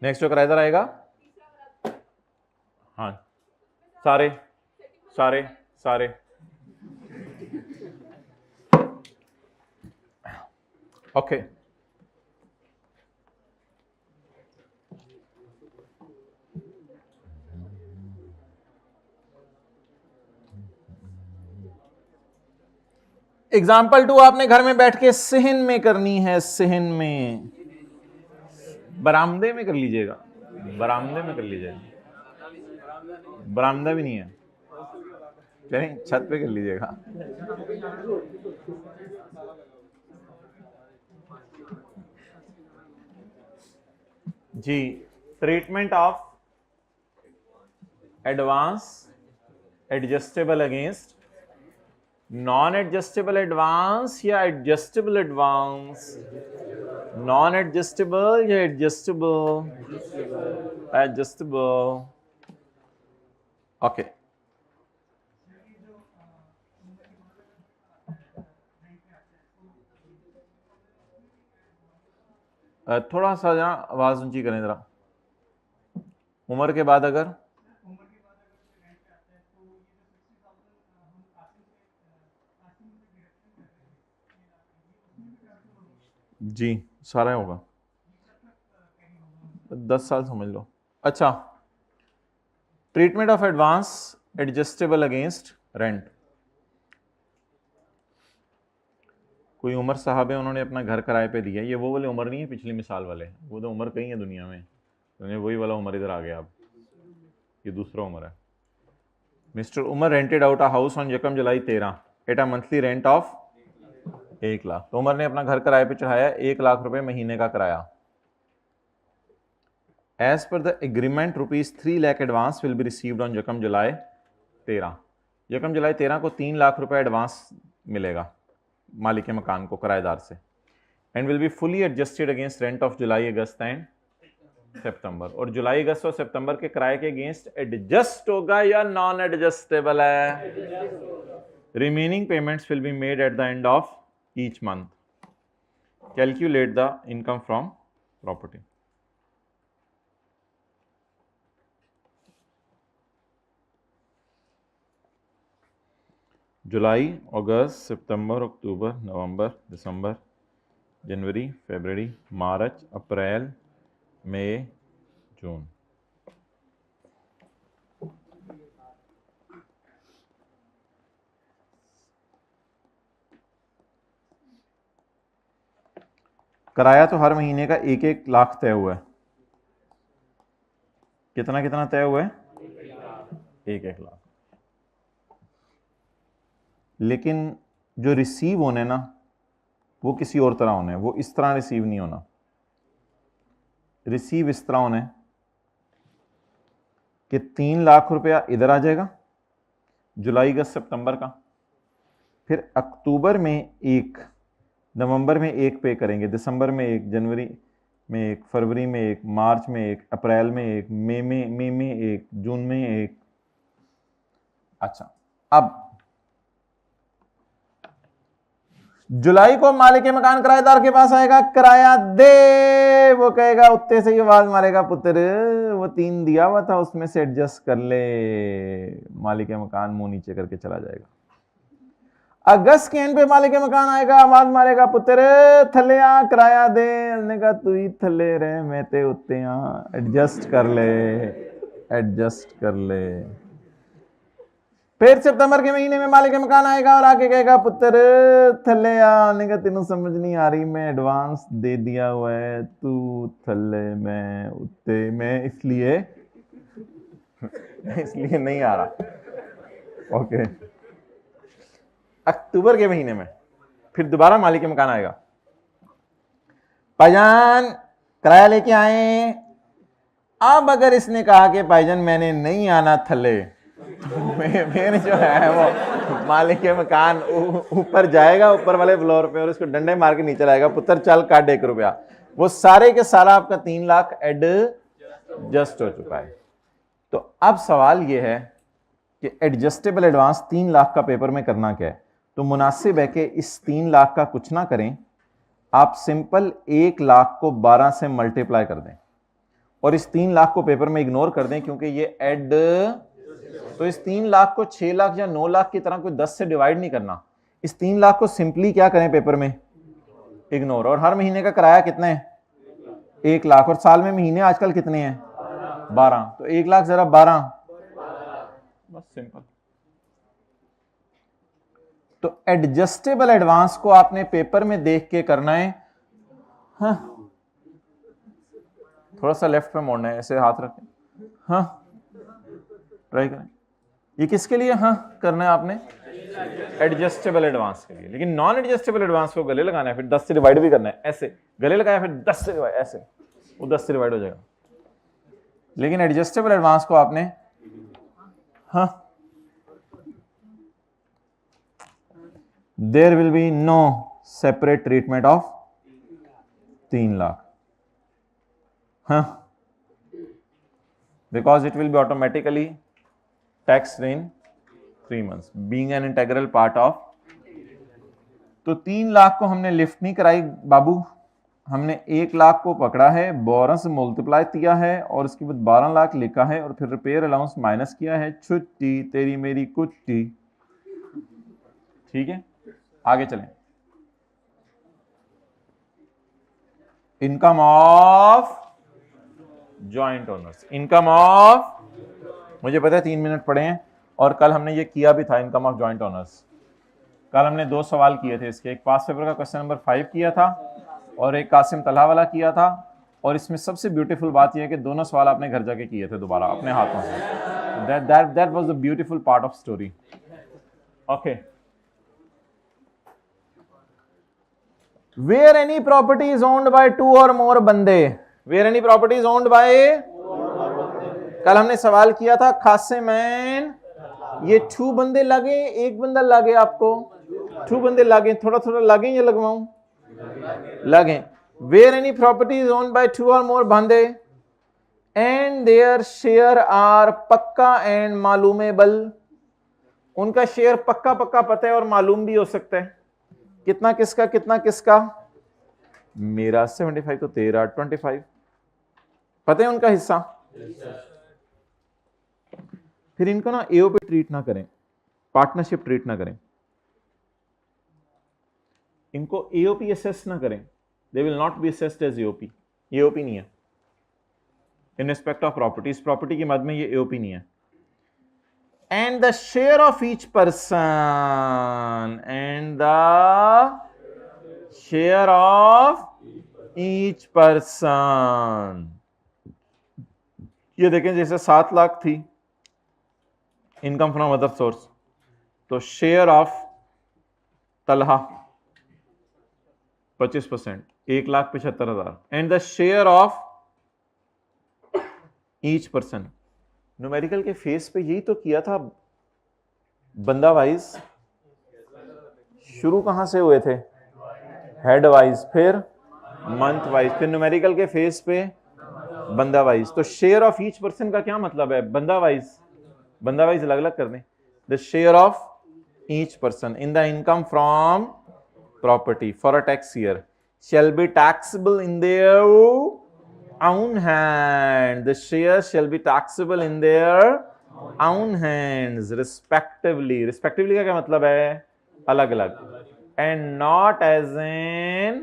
नेक्स्ट जो किराएदार आएगा, हाँ सारे सारे सारे ओके। एग्जाम्पल 2 आपने घर में बैठ के सहन में करनी है, सहन में, बरामदे में कर लीजिएगा, बरामदे में कर लीजिएगा, बरामदा भी नहीं है, चलिए छत पे कर लीजिएगा। जी, treatment of advance adjustable against non adjustable advance या एडजस्टेबल एडवांस, नॉन एडजस्टेबल या एडजस्टेबल, एडजस्टेबल। ओके, थोड़ा सा जरा आवाज ऊंची करें जरा। उम्र के बाद अगर जी सारा होगा, 10 साल समझ लो। अच्छा, treatment of advance adjustable against rent. कोई उमर साहब है, उन्होंने अपना घर किराए पे दिया। ये वो वाले उमर नहीं है पिछली मिसाल वाले, वो तो उमर कहीं है दुनिया में, तो वही वाला उमर इधर आ गया। अब ये दूसरा उमर है। Mr Umar rented out a house on यकम जुलाई 13 at a monthly rent of 1 lakh. तो उमर ने अपना घर किराए पे चढ़ाया 1 लाख रुपए महीने का किराया। As per the agreement ₹3 lakh advance will be received on यकम जुलाई 13। यकम जुलाई 13 को 3 लाख रुपए एडवांस मिलेगा मालिक मकान को किराएदार से, and will be fully adjusted against rent of July August and September. और जुलाई अगस्त और सितंबर के किराए के अगेंस्ट एडजस्ट होगा या नॉन एडजस्टेबल है? Remaining payments will be made at the end of each month. Calculate the income from property. जुलाई, अगस्त, सितंबर, अक्टूबर, नवंबर, दिसंबर, जनवरी, फरवरी, मार्च, अप्रैल, मई, जून। किराया तो हर महीने का 1-1 लाख तय हुआ है। कितना कितना तय हुआ है? 1-1 लाख। लेकिन जो रिसीव होने ना, वो किसी और तरह होने, वो इस तरह रिसीव नहीं होना। रिसीव इस तरह होने कि 3 लाख रुपया इधर आ जाएगा जुलाई अगस्त सितंबर का, फिर अक्टूबर में 1, नवंबर में 1 पे करेंगे, दिसंबर में 1, जनवरी में 1, फरवरी में 1, मार्च में 1, अप्रैल में 1, मई में 1, जून में 1। अच्छा, अब जुलाई को मालिक मकान किराएदार के पास आएगा, किराया दे, वो कहेगा, उत्ते से ही आवाज मारेगा, पुत्र वो 3 दिया हुआ था उसमें से एडजस्ट कर ले। मालिक मकान मुंह नीचे करके चला जाएगा। अगस्त के एंड पे मालिक मकान आएगा, आवाज मारेगा, पुत्र थले आ, किराया दे। उसने कहा तू ही थले रहे, मैं ते उत्ते आ, एडजस्ट कर ले, एडजस्ट कर ले। फिर सितंबर के महीने में मालिक मकान आएगा और आके कहेगा, पुत्र थले आने का तेनों समझ नहीं आ रही, मैं एडवांस दे दिया हुआ है, तू थले, मैं उत्ते, मैं इसलिए नहीं आ रहा। ओके, अक्टूबर के महीने में फिर दोबारा मालिक मकान आएगा, भाईजान किराया लेके आए। अब अगर इसने कहा कि भाईजान मैंने नहीं आना थले, मेरे जो है वो मालिक मकान ऊपर जाएगा, ऊपर वाले फ्लोर पे, और उसको डंडे मार के नीचे लाएगा, पुत्र चल काट 1 रुपया। वो सारे के सारा आपका 3 लाख एडजस्ट हो चुका है। तो अब सवाल ये है कि एडजस्टेबल एडवांस 3 लाख का पेपर में करना क्या है? तो मुनासिब है कि इस 3 लाख का कुछ ना करें, आप सिंपल 1 लाख को 12 से मल्टीप्लाई कर दें और इस 3 लाख को पेपर में इग्नोर कर दें, क्योंकि ये तो इस 3 लाख को 6 लाख या 9 लाख की तरह कोई 10 से डिवाइड नहीं करना। इस 3 लाख को सिंपली क्या करें पेपर में, इग्नोर। और हर महीने का किराया कितने है, 1 लाख। और साल में महीने आजकल कितने हैं, 12। तो 1 लाख जरा 12, बस सिंपल। तो एडजस्टेबल एडवांस को आपने पेपर में देख के करना है। हाँ, थोड़ा सा लेफ्ट पे मोड़ना है, ऐसे हाथ रखें। हाँ, ट्राई करें। ये किसके लिए हाँ करना है आपने, एडजस्टेबल एडवांस के लिए। लेकिन नॉन एडजस्टेबल एडवांस को गले लगाना है, फिर 10 से डिवाइड भी करना है। ऐसे गले लगाया, फिर 10 से डिवाइड, ऐसे वो 10 से डिवाइड हो जाएगा। लेकिन एडजस्टेबल एडवांस को आपने हाँ, there will be no separate treatment of 3 lakh, हाँ, because it will be automatically taxed in 3 months being an integral part of। तो 3 लाख को हमने लिफ्ट नहीं कराई बाबू, हमने 1 लाख को पकड़ा है, 12 से मल्टीप्लाई किया है और उसके बाद 12 लाख लिखा है और फिर रिपेयर अलाउंस माइनस किया है। छुट्टी तेरी मेरी कुट्टी। ठीक है, आगे चलें। Income of joint owners, income of, मुझे पता है 3 मिनट पड़े हैं और कल हमने ये किया भी था इनकम ऑफ जॉइंट ओनर्स। कल हमने 2 सवाल किए थे इसके, एक पास पेपर का क्वेश्चन नंबर 5 किया था और एक कासिम तलहा वाला किया था। और इसमें सबसे ब्यूटीफुल बात यह है कि दोनों सवाल आपने घर जाके किए थे दोबारा अपने हाथों से। That was the beautiful part of story. Okay, where any property is owned by 2 or more बंदे, where any property is owned by, कल हमने सवाल किया था खासे मैन, ये 2 बंदे लगे, 1 बंदा लगे आपको, 2 बंदे लगे, थोड़ा थोड़ा लगे या लगवाऊं, लगे। Where any property is owned by 2 or more बंदे एंड देयर शेयर आर पक्का एंड मालूमेबल, उनका शेयर पक्का पक्का पता है और मालूम भी हो सकता है। कितना किसका, कितना किसका, मेरा 75 तो तेरा 25, पता है उनका हिस्सा। फिर इनको ना एओ पे ट्रीट ना करें, पार्टनरशिप ट्रीट ना करें, इनको एओपी असेस ना करें। They will not be assessed as AOP, AOP नहीं है इन रिस्पेक्ट ऑफ प्रॉपर्टी। इस प्रॉपर्टी के मद में ये एओपी नहीं है। And the share of each person, and the share of each person, ये देखें जैसे 7 लाख थी इनकम फ्रॉम अदर सोर्स, तो share of Talha 25%, 1,75,000। And the share of each person, numerical के फेस पे यही तो किया था बंदा वाइज। शुरू कहां से हुए थे, हेड वाइज, फिर मंथ वाइज, फिर न्यूमेरिकल के फेस पे बंदा वाइज। तो शेयर ऑफ ईच पर्सन का क्या मतलब है, बंदा वाइज, बंदा वाइज अलग अलग कर दें। The share of each person in the income from property for a tax year shall be taxable in their own hand. The shares shall be taxable in their own hands respectively. Respectively का क्या मतलब है, अलग अलग। And not as in,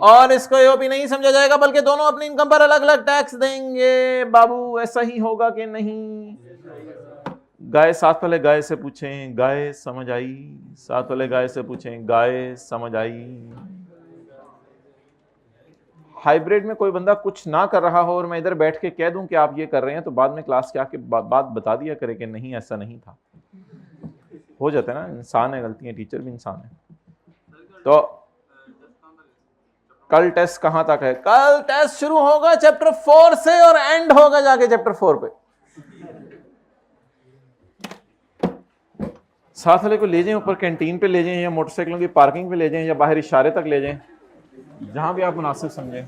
और इसको AOP नहीं समझा जाएगा बल्कि दोनों अपनी इनकम पर अलग अलग टैक्स देंगे। बाबू ऐसा ही होगा कि नहीं? गाय, साथ वाले गाय से पूछें गाय समझ आई, साथ वाले गाय से पूछें गाय समझ आई। हाइब्रिड में कोई बंदा कुछ ना कर रहा हो और मैं इधर बैठ के कह दूं कि आप ये कर रहे हैं, तो बाद में क्लास के आके बात बता दिया करे कि नहीं ऐसा नहीं था। हो जाता है ना, इंसान है, गलतियां, टीचर भी इंसान है। तो कल टेस्ट कहां तक है? कल टेस्ट शुरू होगा चैप्टर 4 से और एंड होगा जाके चैप्टर 4 पे। साथ वाले को ले जाएं, ऊपर कैंटीन पे ले जाएं या मोटरसाइकिलों की पार्किंग पे ले जाएं या बाहर इशारे तक ले जाएं, जहां भी आप मुनासिब समझें।